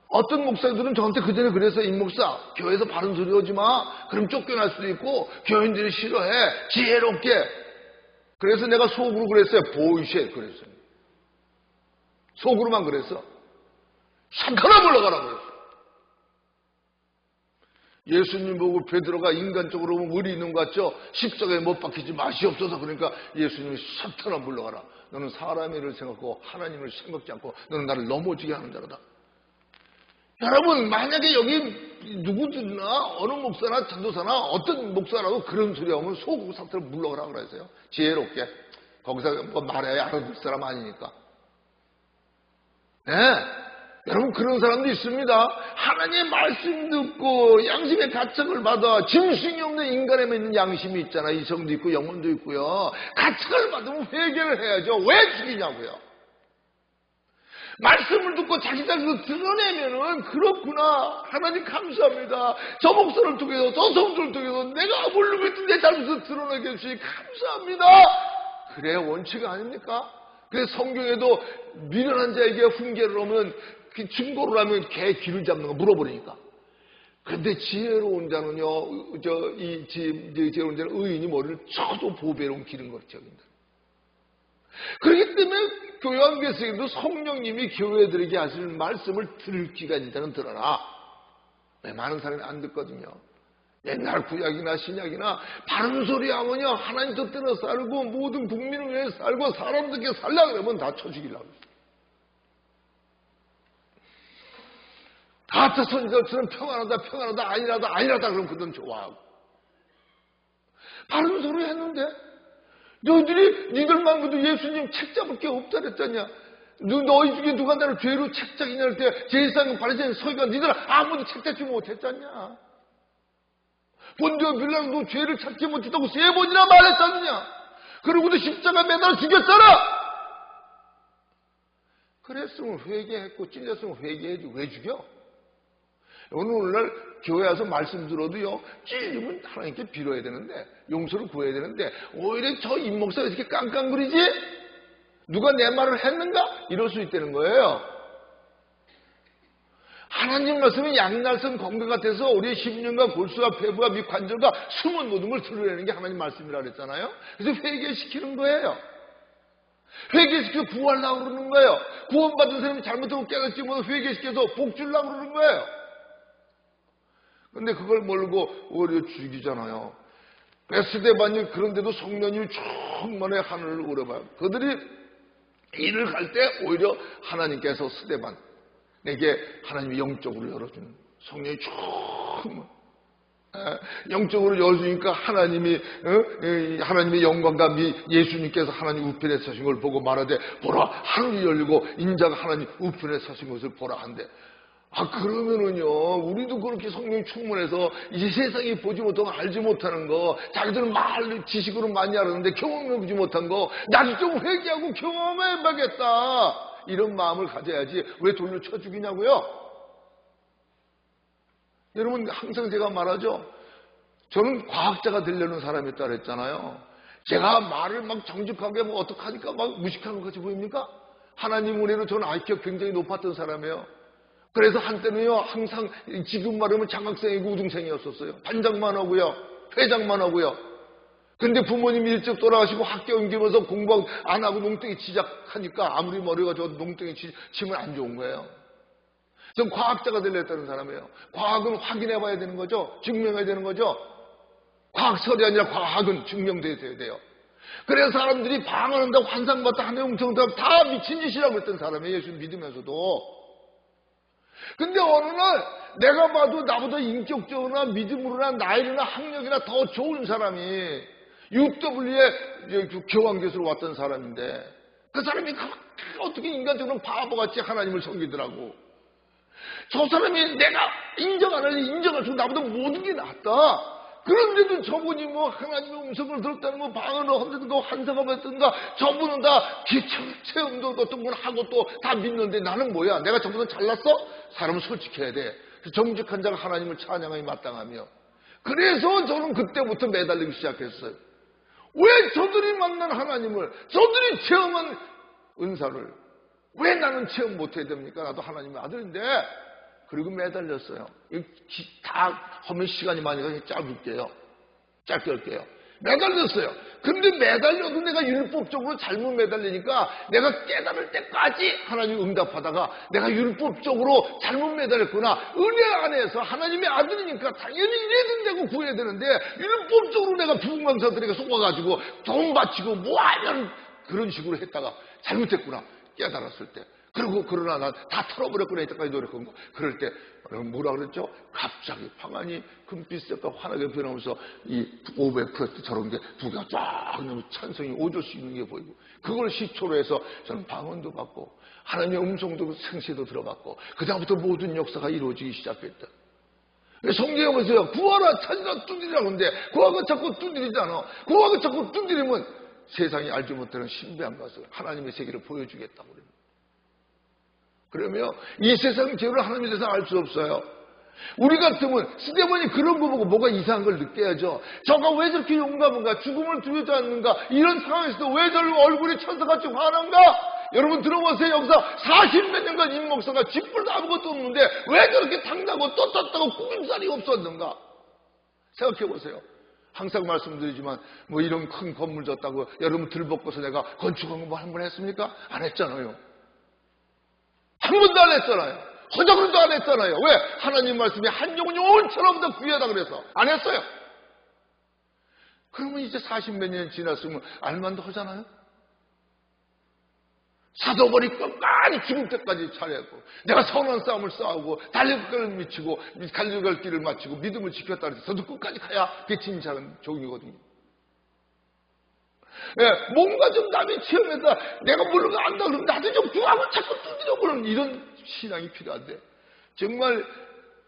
어떤 목사들은 저한테 그전에 그래서 임 목사 교회에서 바른 소리 하지 마. 그럼 쫓겨날 수도 있고 교인들이 싫어해. 지혜롭게. 그래서 내가 속으로 그랬어요. 보이쉐 그랬어요. 속으로만 그랬어. 샤카나 물러가라 그랬어. 예수님 보고 베드로가 인간적으로 보면 의리 있는 것 같죠? 십자가에 못 박히지 마시옵소서. 그러니까 예수님이 샤카나 물러가라. 너는 사람의 일을 생각하고 하나님을 생각지 않고 너는 나를 넘어지게 하는 자로다. 여러분, 만약에 여기 누구들이나 어느 목사나 전도사나 어떤 목사라도 그런 소리 하면 속으로 상태로 물러가라 그랬어요. 지혜롭게. 거기서 뭐 말해야 알아들 사람 아니니까. 네. 여러분, 그런 사람도 있습니다. 하나님의 말씀 듣고 양심의 가책을 받아 짐승이 없는 인간에 있는 양심이 있잖아. 이성도 있고 영혼도 있고요. 가책을 받으면 회개를 해야죠. 왜 죽이냐고요. 말씀을 듣고 자기 자신을 드러내면은 그렇구나. 하나님 감사합니다. 저 목사를 통해서 저 성도를 통해서 내가 모르고 있던 내 잘못을 드러내게 해주시니 감사합니다. 그래 원칙 아닙니까? 그래서 성경에도 미련한 자에게 훈계를 하면 그 증거를 하면 개 귀를 잡는 거 물어버리니까. 그런데 지혜로운 자는요, 지혜로운 자는 의인이 머리를 쳐도 보배로운 기른 거죠. 그렇기 때문에 교회 안에서도 성령님이 교회들에게 하시는 말씀을 들을 귀가 있는 자는 들어라. 왜 많은 사람이 안 듣거든요. 옛날 구약이나 신약이나 바른 소리 하면요 하나님 뜻대로 살고 모든 국민을 위해 살고 사람들께 살려고 그러면 다 쳐 죽이려고 했어요. 다 선지자처럼 평안하다 아니라다 그러면 그들은 좋아하고 바른 소리 했는데 니들만 그래도 예수님 책 잡을 게 없다 그랬잖냐. 너희 중에 누가 나를 죄로 책 잡이냐 할 때 제사장과 바리새인 서기가 니들 아무도 책 잡지 못했잖냐. 본디오 빌라도 죄를 찾지 못했다고 3번이나 말했잖냐. 그러고도 십자가 매달아 죽였잖아. 그랬으면 회개했고 찔렸으면 회개해야지. 왜 죽여? 오늘날 교회 와서 말씀 들어도요 찔리면 하나님께 빌어야 되는데 용서를 구해야 되는데 오히려 저 임목사가 이렇게 깡깡거리지? 누가 내 말을 했는가? 이럴 수 있다는 거예요. 하나님 말씀은 양날선 건강 같아서 우리의 심령과 골수와 폐부와 및 관절과 숨은 모든 걸 드러내는 게 하나님 말씀이라고 그랬잖아요. 그래서 회개시키는 거예요. 회개시켜 구하려고 그러는 거예요. 구원받은 사람이 잘못하고 깨닫지 못해서 회개시켜서 복 주려고 그러는 거예요. 근데 그걸 모르고 오히려 죽이잖아요. 스데반이 그런데도 성령이 충만히 하늘을 우러봐요. 그들이 일을 갈 때 오히려 하나님께서 스데반에게 하나님이 영적으로 열어주는 성령이 충만 영적으로 열어주니까 하나님의 영광과 예수님께서 하나님 우편에 서신 걸 보고 말하되 보라 하늘이 열리고 인자가 하나님 우편에 서신 것을 보라 한대. 그러면은요, 우리도 그렇게 성령 충만해서 이 세상이 보지 못하고 알지 못하는 거, 자기들은 말 지식으로 많이 알았는데 경험해보지 못한 거, 나도 좀 회개하고 경험해봐야겠다. 이런 마음을 가져야지 왜 돌로 쳐 죽이냐고요? 여러분, 항상 제가 말하죠. 저는 과학자가 되려는 사람이었다 그랬잖아요. 제가 말을 막 정직하게 뭐 어떡하니까 막 무식한 것 같이 보입니까? 하나님 은혜로 저는 IQ가 굉장히 높았던 사람이에요. 그래서 한때는요, 항상 지금 말하면 장학생이고 우등생이었었어요. 반장만 하고요, 회장만 하고요. 근데 부모님이 일찍 돌아가시고 학교 옮기면서 공부 안 하고 농땡이 시작하니까 아무리 머리가 좋아도 농땡이 치면 안 좋은 거예요. 전 과학자가 되려 했다는 사람이에요. 과학은 확인해 봐야 되는 거죠. 증명해야 되는 거죠. 과학설이 아니라 과학은 증명돼야 돼요. 그래서 사람들이 방언한다고 환상받다 하나님 음성한다고 다 미친 짓이라고 했던 사람이에요. 예수 믿으면서도. 근데 어느 날 내가 봐도 나보다 인격적으로나 믿음으로나 나이나 학력이나 더 좋은 사람이 UW에 교환교수로 왔던 사람인데 그 사람이 어떻게 인간적으로 바보같이 하나님을 섬기더라고. 저 사람이 내가 인정 안 하지 인정할수록 나보다 모든 게 낫다. 그런데도 저분이 뭐 하나님의 음성을 들었다는 거 방언을 한다든가 환상을 받든가 저분은 다 체험도 어떤 걸 하고 또 다 믿는데 나는 뭐야? 내가 저분은 잘났어? 사람은 솔직해야 돼. 정직한 자가 하나님을 찬양하기 마땅하며. 그래서 저는 그때부터 매달리기 시작했어요. 왜 저들이 만난 하나님을, 저들이 체험한 은사를 왜 나는 체험 못해야 됩니까? 나도 하나님의 아들인데. 그리고 매달렸어요. 다 하면 시간이 많이 가서 짧게 할게요. 매달렸어요. 근데 매달려도 내가 율법적으로 잘못 매달리니까 내가 깨달을 때까지 하나님 응답하다가 내가 율법적으로 잘못 매달렸구나. 은혜 안에서 하나님의 아들이니까 당연히 이래야 된다고 구해야 되는데 율법적으로 내가 부흥강사들에게 속아가지고 돈 바치고 뭐하면 그런 식으로 했다가 잘못했구나. 깨달았을 때. 그리고 그러나 난 다 털어버렸구나 이때까지 노력한 거. 그럴 때 뭐라 그랬죠? 갑자기 방안이 금빛색과 환하게 변하면서 이 500% 저런 게 부가 쫙 찬성이 오조씩 있는 게 보이고 그걸 시초로 해서 저는 방언도 받고 하나님의 음성도 생시도 들어봤고 그다음부터 모든 역사가 이루어지기 시작했다. 성경에 보세요. 구하라 찾으라 두드리라 그러는데 구하고 자꾸 두드리잖아. 구하고 자꾸 두드리면 세상이 알지 못하는 신비한 것을 하나님의 세계를 보여주겠다고 그래요. 그러면 이 세상 죄를 하나님에 대해서 알 수 없어요. 우리 같으면 스데반이 그런 거 보고 뭐가 이상한 걸 느껴야죠. 저가 왜 저렇게 용감한가? 죽음을 두려워하지 않는가? 이런 상황에서도 왜 저런 얼굴이 천사같이 환한가? 여러분 들어보세요. 여기서 40몇 년간 임 목사가 쥐뿔도 아무것도 없는데 왜 저렇게 당나고 또 떴다고 꾸김살이 없었는가? 생각해보세요. 항상 말씀드리지만 뭐 이런 큰 건물 졌다고 여러분 들벗고서 내가 건축한 거 뭐 한 번 했습니까? 안 했잖아요. 한 번도 안 했잖아요. 허작으로도 안 했잖아요. 왜? 하나님 말씀이 한 영혼 영혼처럼 더 귀하다 그래서 안 했어요. 그러면 이제 40몇 년 지났으면 알만도 하잖아요. 사도벌이 끝까지 죽을 때까지 잘했고 내가 선한 싸움을 싸우고 달려갈 미치고 갈려갈 길을 마치고 믿음을 지켰다 그래서 저도 끝까지 가야 그게 진짜는 종이거든요. 예, 뭔가 좀 남의 체험에다 내가 모르는 거 안다 그러면 나도 좀 구하고 자꾸 두드려보는 이런 신앙이 필요한데 정말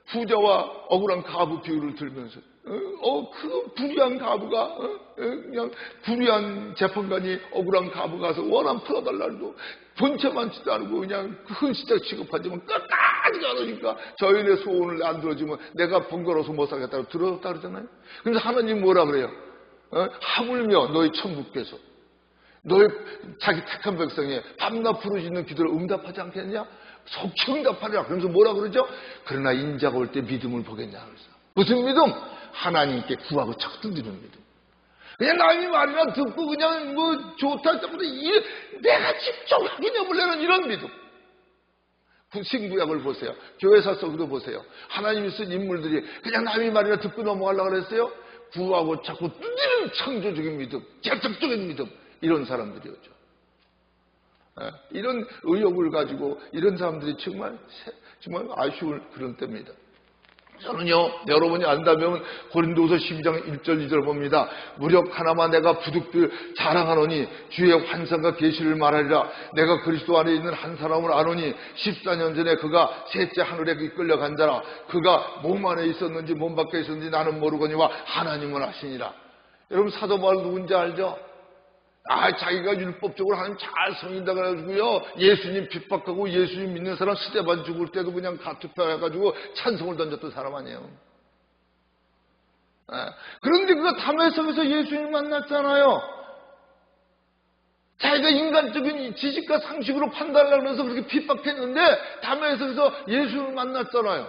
부자와 억울한 가부 비유를 들면서 그 불의한 가부가 그냥 불의한 재판관이 억울한 가부 가서 원한 풀어달라고 본체 많지도 않고 그냥 흔시작 취급하지만 끝까지 가라니까 저희의 소원을 안 들어주면 내가 번거로워서 못 살겠다고 들어줬다 그러잖아요. 그래서 하나님 뭐라 그래요? 하물며 너희 천국께서 너희 자기 택한 백성의 밤낮 부르짖는 기도를 응답하지 않겠냐? 속히 응답하리라. 그러면서 뭐라 그러죠? 그러나 인자가 올 때 믿음을 보겠냐 그래서 무슨 믿음? 하나님께 구하고 자꾸 두드리는 믿음. 그냥 남이 말이나 듣고 그냥 뭐 좋다 했다보다 내가 직접 확인해 보려는 이런 믿음. 신구약을 보세요. 교회사 속도 보세요. 하나님이 쓴 인물들이 그냥 남이 말이나 듣고 넘어가려고 그랬어요. 구하고 자꾸 두드리는 창조적인 믿음, 개척적인 믿음, 이런 사람들이었죠. 이런 의욕을 가지고 이런 사람들이 정말 아쉬울 그런 때입니다. 저는요, 여러분이 안다면 고린도후서 12장 1절 2절 봅니다. 무력 하나만 내가 부득들 자랑하노니 주의 환상과 계시를 말하리라. 내가 그리스도 안에 있는 한 사람을 아노니 14년 전에 그가 셋째 하늘에 이끌려 간 자라. 그가 몸 안에 있었는지 몸 밖에 있었는지 나는 모르거니와 하나님은 아시니라. 여러분 사도 바울 누군지 알죠? 자기가 율법적으로 하나님 잘 섬긴다 그래가지고요, 예수님 핍박하고 예수님 믿는 사람 스데반 죽을 때도 그냥 가투표해가지고 찬송을 던졌던 사람 아니에요. 그런데 그가 담에성에서 예수님 만났잖아요. 자기가 인간적인 지식과 상식으로 판단하려고 해서 그렇게 핍박했는데 담에성에서 예수님을 만났잖아요.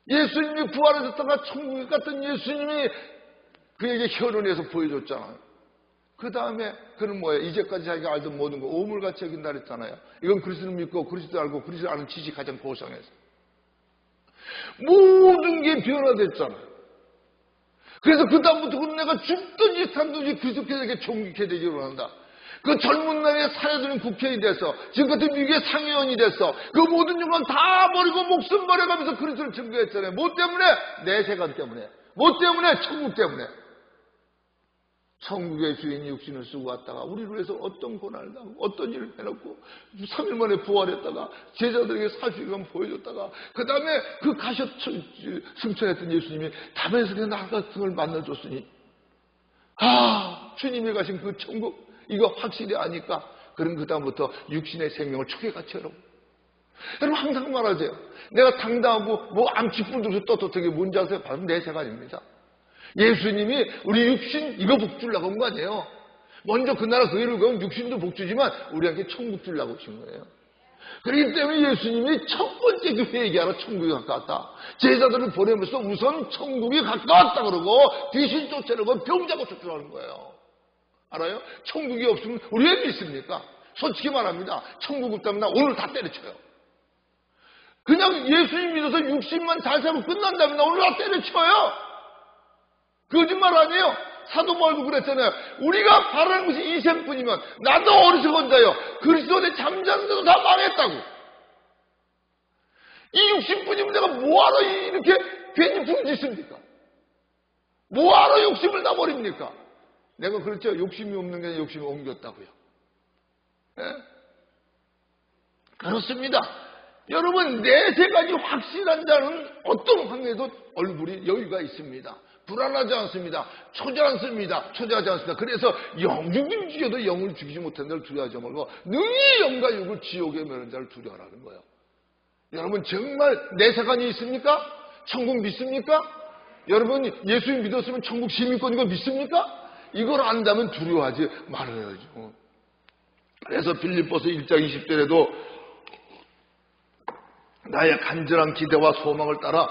예수님이 부활하셨다가 천국에 갔던 예수님이 그에게 현원에서 보여줬잖아요. 그 다음에 그는 뭐예요? 이제까지 자기가 알던 모든 거 오물같이 여긴다 그랬잖아요. 이건 그리스도를 믿고 그리스도 알고 그리스도 아는 지식이 가장 고상해서 모든 게 변화됐잖아요. 그래서 그 다음부터 내가 죽든지 살든지 그리스도께서 존귀케 되기로 한다. 그 젊은 날에 사회적인 국회의원이 돼서 지금 같은 미국의 상회의원이 돼서 그 모든 영광 다 버리고 목숨 버려가면서 그리스도를 증거했잖아요. 뭐 때문에? 내 세관 때문에. 뭐 때문에? 천국 때문에. 천국의 주인 육신을 쓰고 왔다가 우리를 위해서 어떤 고난을 당하고 어떤 일을 해놓고 3일 만에 부활했다가 제자들에게 40일간 보여줬다가 그 다음에 그 가셔 승천했던 예수님이 담에서 그냥 나 같은 걸 만나줬으니 주님이 가신 그 천국 이거 확실히 아니까 그럼 그 다음부터 육신의 생명을 초계같이 여러분 항상 말하세요. 내가 당당하고 뭐 암치뿔 들어서 떳떳하게 뭔지 아세요? 바로 내 세관입니다. 예수님이 우리 육신 이거 복 주려고 한 거 아니에요. 먼저 그 나라 그 일을 가면 육신도 복 주지만 우리한테 천국 주려고 하신 거예요. 그렇기 때문에 예수님이 첫 번째 그 회개하러 천국이 가까웠다. 제자들을 보내면서 우선 천국이 가까웠다 그러고 귀신 쫓아내고 병자고 쫓아내는 거예요. 알아요? 천국이 없으면 우리 왜 믿습니까? 솔직히 말합니다. 천국 없다면 나 오늘 다 때려쳐요. 그냥 예수님 믿어서 60만 잘 살고 끝난다면 나 오늘 다 때려쳐요. 거짓말 아니에요. 사도 바울도 그랬잖아요. 우리가 바라는 것이 이 생뿐이면 나도 어리석은 자요. 그리스도 내 잠자는데도 다 망했다고. 이 60분이면 내가 뭐하러 이렇게 괜히 부르짖습니까? 뭐하러 욕심을 다 버립니까? 내가 그렇죠. 욕심이 없는 게 욕심이 옮겼다고요. 네? 그렇습니다. 여러분, 내세간이 확실한 자는 어떤 환경에도 얼굴이 여유가 있습니다. 불안하지 않습니다. 초조하지 않습니다. 그래서 영육을 죽여도 영을 죽이지 못한 자를 두려워하지 말고 능히 영과 육을 지옥에 매는 자를 두려워하라는 거예요. 여러분, 정말 내세간이 있습니까? 천국 믿습니까? 여러분, 예수님 믿었으면 천국 시민권인 거 믿습니까? 이걸 안다면 두려워하지 말아야죠. 그래서 빌립보서 1장 20절에도 나의 간절한 기대와 소망을 따라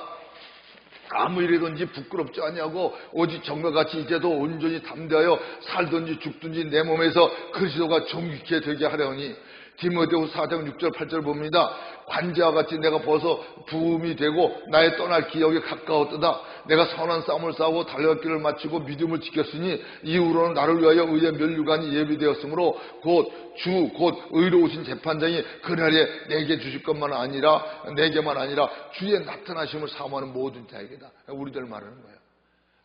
아무 일이든지 부끄럽지 아니하고 오직 정과 같이 이제도 온전히 담대하여 살든지 죽든지 내 몸에서 그리스도가 정직해 되게 하려니 디모데후서 4장 6절 8절 봅니다. 관제와 같이 내가 벌써 부음이 되고 나의 떠날 기억이 가까웠도다. 내가 선한 싸움을 싸우고 달려갈 길을 마치고 믿음을 지켰으니 이후로는 나를 위하여 의의 면류관이 예비되었으므로 곧 의로우신 재판장이 그날에 내게 주실 것만 아니라 내게만 아니라 주의 나타나심을 사모하는 모든 자에게다. 우리들 말하는 거예요.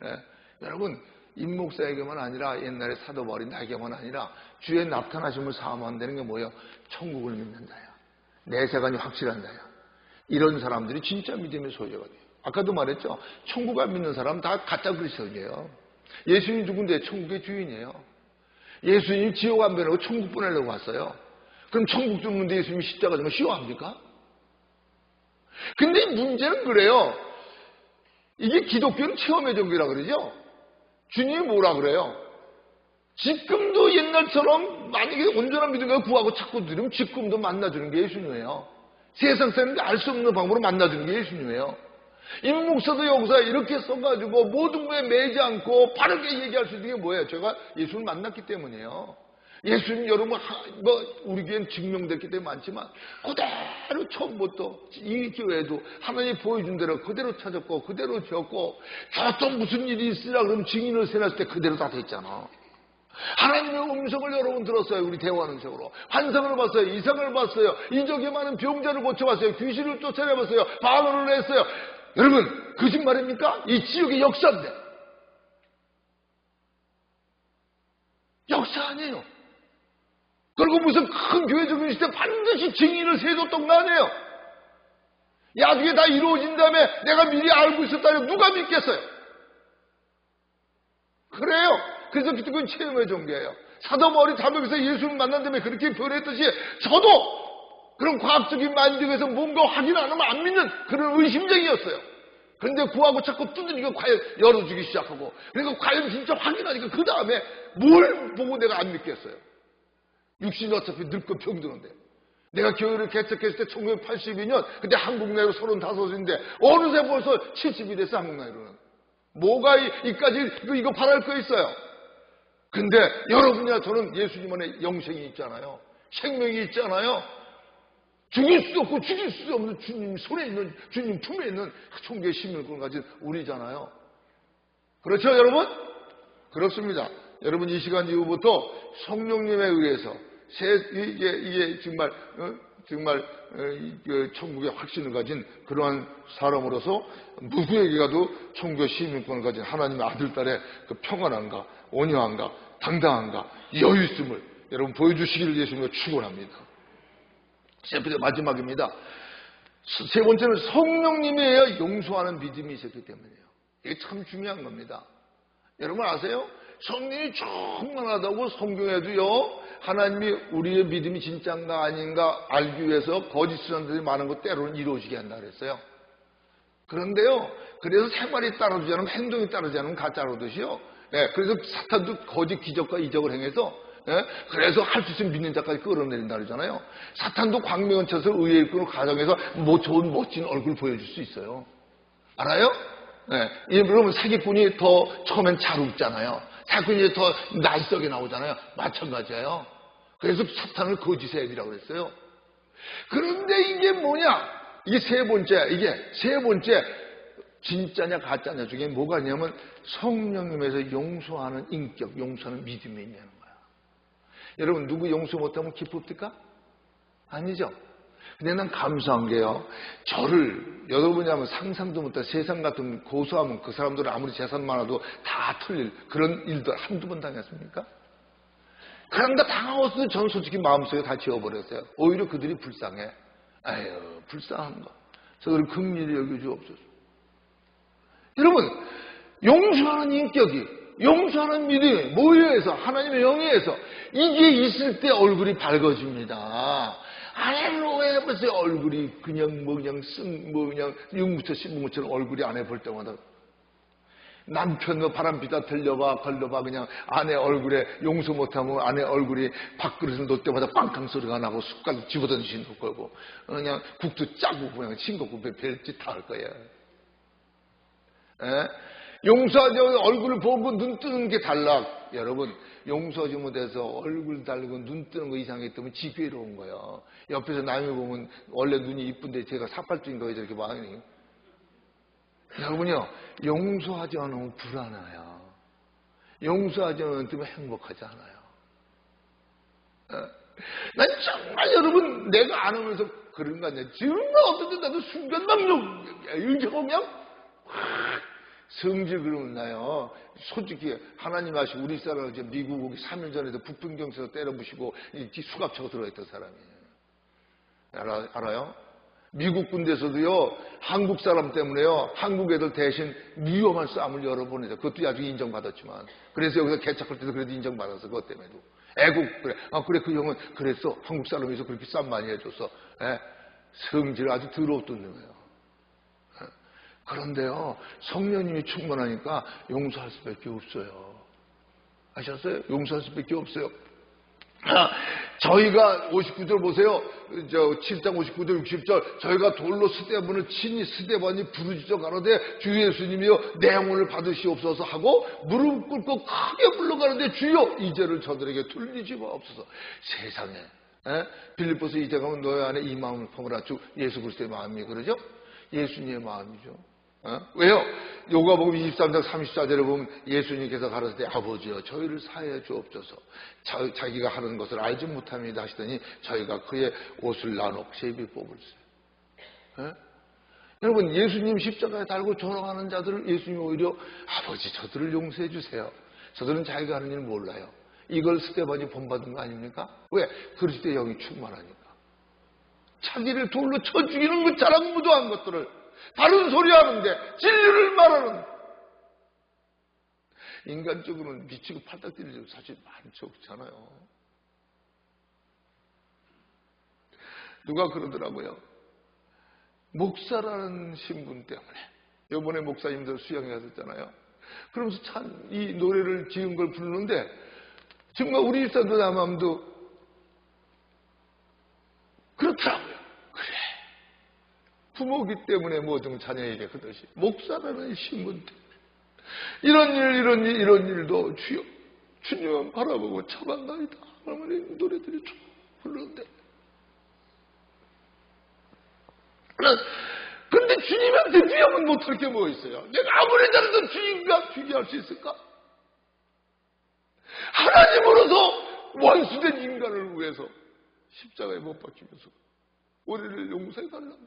네. 여러분, 임 목사에게만 아니라 옛날에 사도 바울이 나에게만 아니라 주의 나타나심을 사모한다는 게 뭐예요? 천국을 믿는 자야. 내세간이 확실한 자야. 이런 사람들이 진짜 믿음의 소유가 돼요. 아까도 말했죠. 천국 안 믿는 사람은 다 가짜 그리스도인이에요. 예수님 누군데 천국의 주인이에요. 예수님이 지옥 안 보내고 천국 보내려고 왔어요. 그럼 천국 줬는데 예수님이 십자가 정말 쉬워합니까? 근데 문제는 그래요. 이게 기독교는 체험의 종교라 그러죠. 주님이 뭐라 그래요? 지금도 옛날처럼 만약에 온전한 믿음을 구하고 찾고 드리면 지금도 만나주는 게 예수님이에요. 세상 사람들이 알 수 없는 방법으로 만나주는 게 예수님이에요. 임 목사도 여기서 이렇게 써가지고 모든 거에 매지 않고 바르게 얘기할 수 있는 게 뭐예요? 제가 예수를 만났기 때문이에요. 예수님 여러분 우리 교회는 증명됐기 때문에 많지만 그대로 처음부터 이 교회도 하나님이 보여준 대로 그대로 찾았고 그대로 지었고 또 무슨 일이 있으라 그러면 증인을 세놨을 때 그대로 다 됐잖아. 하나님의 음성을 여러분 들었어요. 우리 대화하는 식으로 환상을 봤어요. 이상을 봤어요. 이적에 많은 병자를 고쳐봤어요. 귀신을 쫓아내봤어요. 반언을 했어요. 여러분, 거짓말입니까? 이 지옥의 역사인데. 역사 아니에요. 그리고 무슨 큰 교회적인 시대 반드시 증인을 세웠던 거 아니에요. 나중에 다 이루어진 다음에 내가 미리 알고 있었다면 누가 믿겠어요? 그래요. 그래서 그건 체험의 종교예요. 사도 바울이 다메섹에서 예수를 만난 다음에 그렇게 변했듯이 저도 그런 과학적인 만족에서 뭔가 확인 안 하면 안 믿는 그런 의심쟁이였어요. 그런데 구하고 자꾸 두드리고 과연 열어주기 시작하고 그러니까 과연 진짜 확인하니까 그 다음에 뭘 보고 내가 안 믿겠어요. 육신이 어차피 늙고 병드는데 내가 교회를 개척했을 때 1982년 그때 한국 나이로 35인데 어느새 벌써 70이 됐어. 한국 나이로는 뭐가 이까지 이거 바랄 거 있어요. 근데 여러분이나 저는 예수님 안에 영생이 있잖아요. 생명이 있잖아요. 죽일 수도 없고 죽일 수도 없는 주님 손에 있는 주님 품에 있는 천국의 시민권을 가진 우리잖아요. 그렇죠 여러분? 그렇습니다. 여러분 이 시간 이후부터 성령님에 의해서 이게 정말 천국의 확신을 가진 그러한 사람으로서 누구에게 가도 천국의 시민권을 가진 하나님의 아들, 딸의 그 평안함과 온유함과 당당함과 여유있음을 여러분 보여주시기를 예수님과 축원합니다. 마지막입니다. 세 번째는 성령님에 의해 용서하는 믿음이 있었기 때문이에요. 이게 참 중요한 겁니다. 여러분 아세요? 성령이 충만하다고 성경에도요, 하나님이 우리의 믿음이 진짜인가 아닌가 알기 위해서 거짓 선생들이 많은 것 때로는 이루어지게 한다 그랬어요. 그런데요, 그래서 생활이 따라주지 않으면 행동이 따르지 않으면 가짜로듯이요. 네, 그래서 사탄도 거짓 기적과 이적을 행해서 예? 그래서 할 수 있으면 믿는 자까지 끌어내린다 그러잖아요. 사탄도 광명은 쳐서 의에 이끌고 가정에서 뭐 좋은 멋진 얼굴 보여줄 수 있어요. 알아요? 예. 여러분 사기꾼이 더 처음엔 잘 웃잖아요. 사기꾼이 더 날쌔게 나오잖아요. 마찬가지예요. 그래서 사탄을 거짓의 애비라고 그랬어요. 그런데 이게 뭐냐? 이게 세 번째 진짜냐 가짜냐 중에 뭐가 있냐면 성령님에서 용서하는 인격, 용서하는 믿음이 있냐는 거야. 여러분 누구 용서 못하면 기쁩니까? 아니죠. 근데 난 감사한 게요. 저를 여러분이 하면 상상도 못한 세상 같은 고소하면 그 사람들은 아무리 재산 많아도 다 틀릴 그런 일들 한두 번 당했습니까? 그런가 당하고서도 저는 솔직히 마음속에 다 지워버렸어요. 오히려 그들이 불쌍해. 아유 불쌍한 거. 저들을 긍휼히 여겨주옵소서. 여러분 용서하는 인격이 용서하는 믿음이 모여서 하나님의 영예에서 이게 있을 때 얼굴이 밝아집니다. 할렐루야 해보세요. 얼굴이 그냥 그냥 육무처 신부무처럼 얼굴이 아내 볼 때마다 남편 너 바람피다 들려봐 걸려봐 그냥 아내 얼굴에 용서 못하면 아내 얼굴이 밥그릇을 놓을 때마다 빵빵 소리가 나고 숟가락 집어던지는 거고 그냥 국도 짜고 그냥 싱겁고 별짓 다 할 거예요. 에? 용서하지 얼굴을 보고 눈 뜨는 게 달라. 여러분 용서하지 못해서 얼굴 달고 눈 뜨는 거 이상했다면 지괴로운 거예요. 옆에서 남이 보면 원래 눈이 이쁜데 제가 사팔뚝인가 왜 저렇게 많이. 여러분요 용서하지 않으면 불안해요. 용서하지 않으면 행복하지 않아요. 난 정말 여러분 내가 안 하면서 그런 거 아니야. 정말 어떤 때 나도 순간만 그냥 성질 그러면 나요. 솔직히 하나님 아시고 우리 사람은 미국 오기 3일 전에도 북평경에서 때려부시고 수갑 차고 들어있던 사람이에요. 알아요? 미국 군대에서도요 한국 사람 때문에요 한국 애들 대신 위험한 싸움을 여러 번 해서 그것도 아주 인정받았지만 그래서 여기서 개척할 때도 그래도 인정받았어. 그것 때문에도 애국 그래 그래 그 형은 그랬어 한국 사람에서 그렇게 싸움 많이 해줬어. 성질 아주 더러웠던 거예요. 그런데요 성령님이 충만하니까 용서할 수밖에 없어요. 아셨어요? 용서할 수밖에 없어요. 저희가 59절 보세요. 7장 59절 60절 저희가 돌로 스데반을 친히 스데반이 부르짖어 가로되 주 예수님이여 내 영혼을 받으시옵소서 하고 무릎 꿇고 크게 불러가는데 주여 이 죄를 저들에게 돌리지 마옵소서. 세상에 빌립보서 2장 가면 너희 안에 이 마음을 품으라. 주 예수 그리스도의 마음이 그러죠? 예수님의 마음이죠. 왜요? 요가복음 23장 34절에 보면 예수님께서 가라사대 아버지여 저희를 사하여 주옵소서. 자기가 하는 것을 알지 못합니다 하시더니 저희가 그의 옷을 나눠 제비 뽑을세요. 여러분 예수님 십자가에 달고 전화하는 자들을 예수님이 오히려 아버지 저들을 용서해 주세요. 저들은 자기가 하는 일 몰라요. 이걸 스데반이 본받은 거 아닙니까? 왜? 그리스도의 영이 충만하니까. 자기를 돌로 쳐 죽이는 그 자랑무도한 것들을 바른 소리 하는데 진리를 말하는 인간적으로는 미치고 팔딱 뛰는 일 사실 많지 없잖아요. 누가 그러더라고요. 목사라는 신분 때문에 이번에 목사님들 수양회 하셨잖아요. 그러면서 참 이 노래를 지은 걸 부르는데 정말 우리 집사도 남함도 그렇더라고요. 그래 부모기 때문에 모든 자녀에게 그것이 목사라는 신분 때문에 이런 일도 주여 주님만 바라보고 참았나이다 하나님 노래들이 쭉 부르는데 근데 주님한테 비하면 못할 게 뭐 있어요? 내가 아무리 잘해도 주님과 비교할 수 있을까? 하나님으로서 원수된 인간을 위해서 십자가에 못 박히면서 우리를 용서해달라고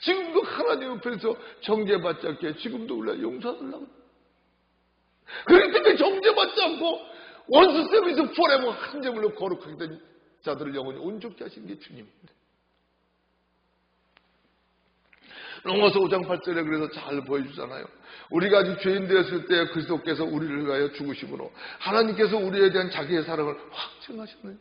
지금도 하나님 앞에서 정죄받지 않게 지금도 우리가 용서하려고 그렇기 때문에 정죄받지 않고 원수 세면서 forever 한 제물로 거룩하게 된 자들을 영원히 온전케 하신 게 주님입니다. 로마서 5장 8절에 그래서 잘 보여주잖아요. 우리가 아직 죄인 되었을 때 그리스도께서 우리를 위하여 죽으심으로 하나님께서 우리에 대한 자기의 사랑을 확증하셨네요.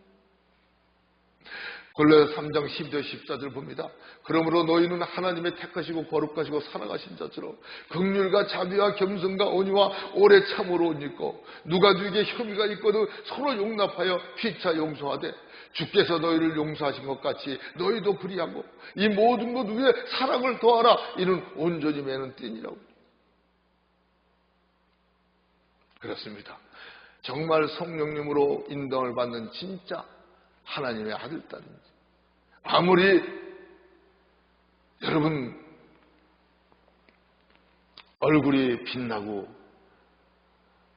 골로새 3장 12절 14절 봅니다. 그러므로 너희는 하나님의 택하시고 거룩하시고 사랑하신 자처럼 긍휼과 자비와 겸손과 온유와 오래 참으로 옷 입고 누가 누에게 혐의가 있거든 서로 용납하여 피차 용서하되 주께서 너희를 용서하신 것 같이 너희도 그리하고 이 모든 것 위에 사랑을 더하라. 이는 온전히 매는 띠니라고. 그렇습니다. 정말 성령님으로 인도를 받는 진짜 하나님의 아들, 딸입니다. 아무리 여러분 얼굴이 빛나고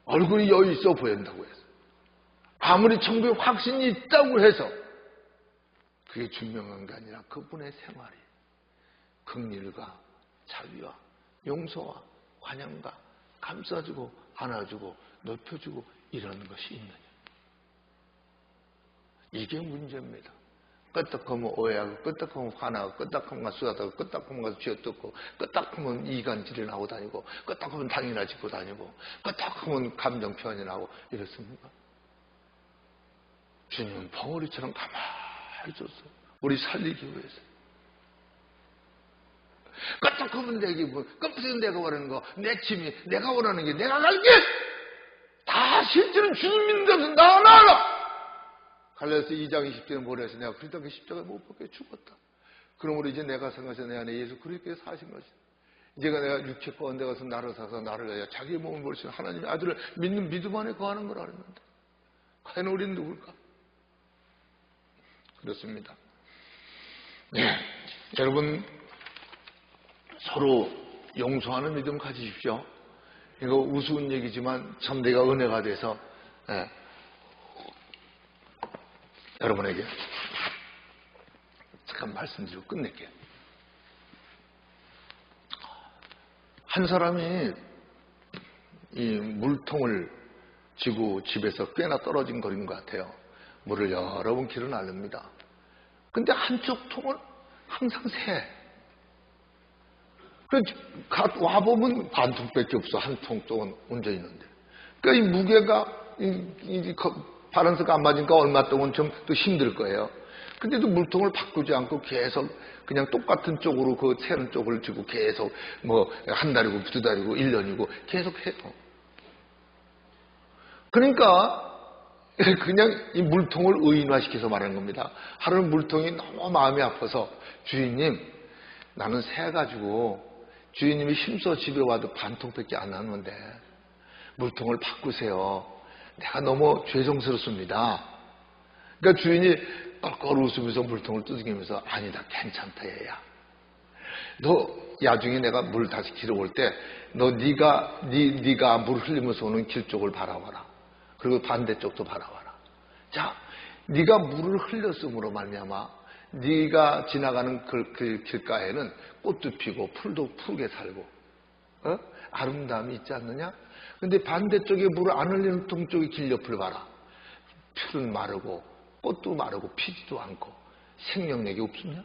얼굴이 여유 있어 보인다고 해서 아무리 천국에 확신이 있다고 해서 그게 증명한 게 아니라 그분의 생활이 긍휼과 자비와 용서와 관용과 감싸주고 안아주고 높여주고 이런 것이 있느냐. 이게 문제입니다. 끄떡하면 오해하고 끄떡하면 화나고 끄떡하면 수다하고 끄떡하면 쥐어뜯고 끄떡하면 이간질이 나고 다니고 끄떡하면 당이나 짚고 다니고 끄떡하면 감정 표현이 나고 이렇습니까? 주님은 벙어리처럼 가만히 줬어요. 우리 살리기 위해서. 끄떡하면 내 기분, 끄떡하면 내가 원하는 거, 내 취미, 내가 원하는 게, 내가 갈 길! 다 실제는 주님 믿는 데서 나와라! 갈라디아서 2장 20절에 뭐라 해서 내가 그리스도께 십자가에 못 박혀 죽었다. 그러므로 이제 내가 생각해서 내 안에 예수 그리스도께서 사신 것이다. 이제가 내가 육체 가운데 가서 나를 사서 나를 위하여 자기의 몸을 버리신 하나님의 아들을 믿는 믿음 안에 거하는 걸 아는데 과연 우리는 누굴까? 그렇습니다. 네. 여러분 서로 용서하는 믿음 가지십시오. 이거 우스운 얘기지만 참 내가 은혜가 돼서 여러분에게 잠깐 말씀드리고 끝낼게요. 한 사람이 이 물통을 지고 집에서 꽤나 떨어진 거린 것 같아요. 물을 여러 번 길어 나릅니다. 근데 한쪽 통은 항상 새. 와보면 반통밖에 없어. 한 통 동안 얹어 있는데. 그러니까 이 무게가 바란스가 안 맞으니까 얼마 동안 좀 또 힘들 거예요. 근데도 물통을 바꾸지 않고 계속 그냥 똑같은 쪽으로 그 새는 쪽을 쥐고 계속 뭐 한 달이고 두 달이고 1년이고 계속 해요. 그러니까 그냥 이 물통을 의인화시켜서 말하는 겁니다. 하루는 물통이 너무 마음이 아파서 주인님 나는 새 가지고 주인님이 힘써 집에 와도 반통밖에 안 나는데 물통을 바꾸세요. 내가 너무 죄송스럽습니다. 그러니까 주인이 껄껄 웃으면서 물통을 두들기면서 아니다 괜찮다 얘야. 너 야중에 내가 물 다시 길어올 때 너 네가 물 흘리면서 오는 길 쪽을 바라봐라. 그리고 반대쪽도 바라봐라. 자, 네가 물을 흘렸음으로 말미암아 네가 지나가는 그 길가에는 꽃도 피고 풀도 푸르게 살고 아름다움이 있지 않느냐? 근데 반대쪽에 물을 안 흘리는 동쪽의 길 옆을 봐라. 풀은 마르고 꽃도 마르고 피지도 않고 생명력이 없느냐?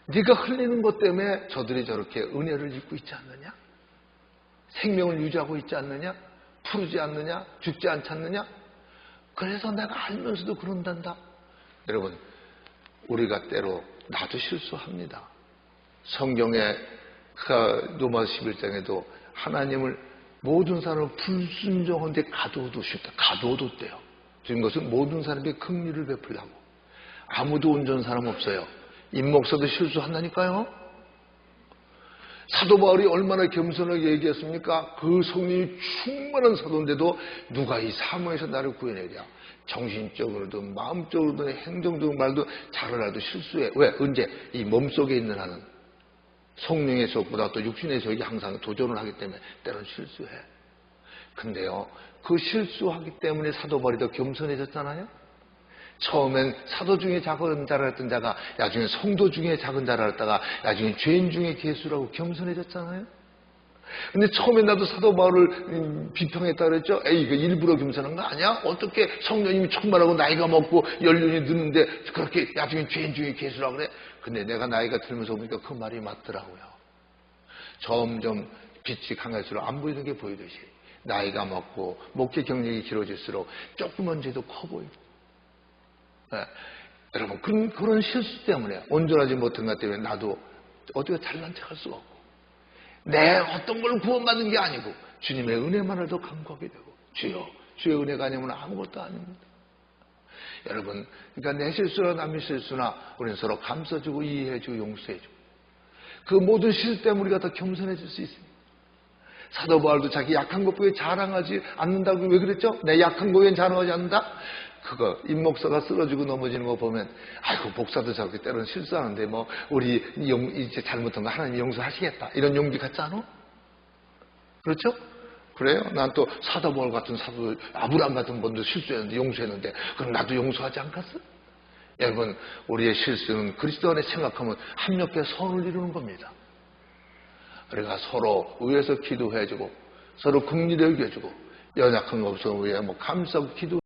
네가 흘리는 것 때문에 저들이 저렇게 은혜를 입고 있지 않느냐? 생명을 유지하고 있지 않느냐? 푸르지 않느냐? 죽지 않지 않느냐? 그래서 내가 알면서도 그런단다. 여러분 우리가 때로 나도 실수합니다. 성경에 로마서 11장에도 하나님을 모든 사람을 불순종한데 가두어도 쉽다. 가두어도 돼요. 지금 것은 모든 사람에게 긍휼을 베풀라고. 아무도 온전한 사람 없어요. 임목사도 실수한다니까요. 사도 바울이 얼마나 겸손하게 얘기했습니까? 그 성령이 충만한 사도인데도 누가 이 사모에서 나를 구해내랴. 정신적으로든 마음적으로든 행정적으로 말도 잘하라도 실수해. 왜? 언제? 이 몸속에 있는 하는 성령의 속보다 또 육신의 속이 항상 도전을 하기 때문에 때로는 실수해. 근데요 그 실수하기 때문에 사도 바울이 더 겸손해졌잖아요. 처음엔 사도 중에 작은 자라 했던 자가 나중에 성도 중에 작은 자라 했다가 나중에 죄인 중에 괴수라고 겸손해졌잖아요. 근데 처음에 나도 사도 바울을 비평했다 그랬죠. 에이 이거 일부러 겸손한 거 아니야? 어떻게 성령님이 충만하고 나이가 먹고 연륜이 드는데 그렇게 나중에 죄인 중에 괴수라고 그래? 근데 내가 나이가 들면서 보니까 그 말이 맞더라고요. 점점 빛이 강할수록 안 보이는 게 보이듯이 나이가 먹고 목회 경력이 길어질수록 조그만 죄도 커 보이고 여러분, 그런 실수 때문에, 온전하지 못한 것 때문에 나도 어디가 잘난 척할 수가 없고, 내 어떤 걸 구원받은 게 아니고 주님의 은혜만을 더 간구하게 되고, 주여, 주의 은혜가 아니면 아무것도 아닙니다. 여러분, 그러니까 내 실수나 남의 실수나 우리는 서로 감싸주고 이해해주고 용서해주고, 그 모든 실수 때문에 우리가 더 겸손해질 수 있습니다. 사도 바울도 자기 약한 것 외에 자랑하지 않는다고 왜 그랬죠? 내 약한 것 외엔 자랑하지 않는다? 그거 임 목사가 쓰러지고 넘어지는 거 보면, 아이고 목사도 저렇게 때로는 실수하는데 뭐 우리 이제 잘못한 거 하나님 용서하시겠다, 이런 용기 같지 않아? 그렇죠? 그래요? 난 또 사도 바울 같은 사도, 아브라함 같은 분도 실수했는데 용서했는데, 그럼 나도 용서하지 않겠어? 여러분, 우리의 실수는 그리스도 안에 생각하면 합력해 선을 이루는 겁니다. 우리가 서로 위해서 기도해주고, 서로 긍휼히 여겨주고, 연약한 거 없으면 위해 감싸고 기도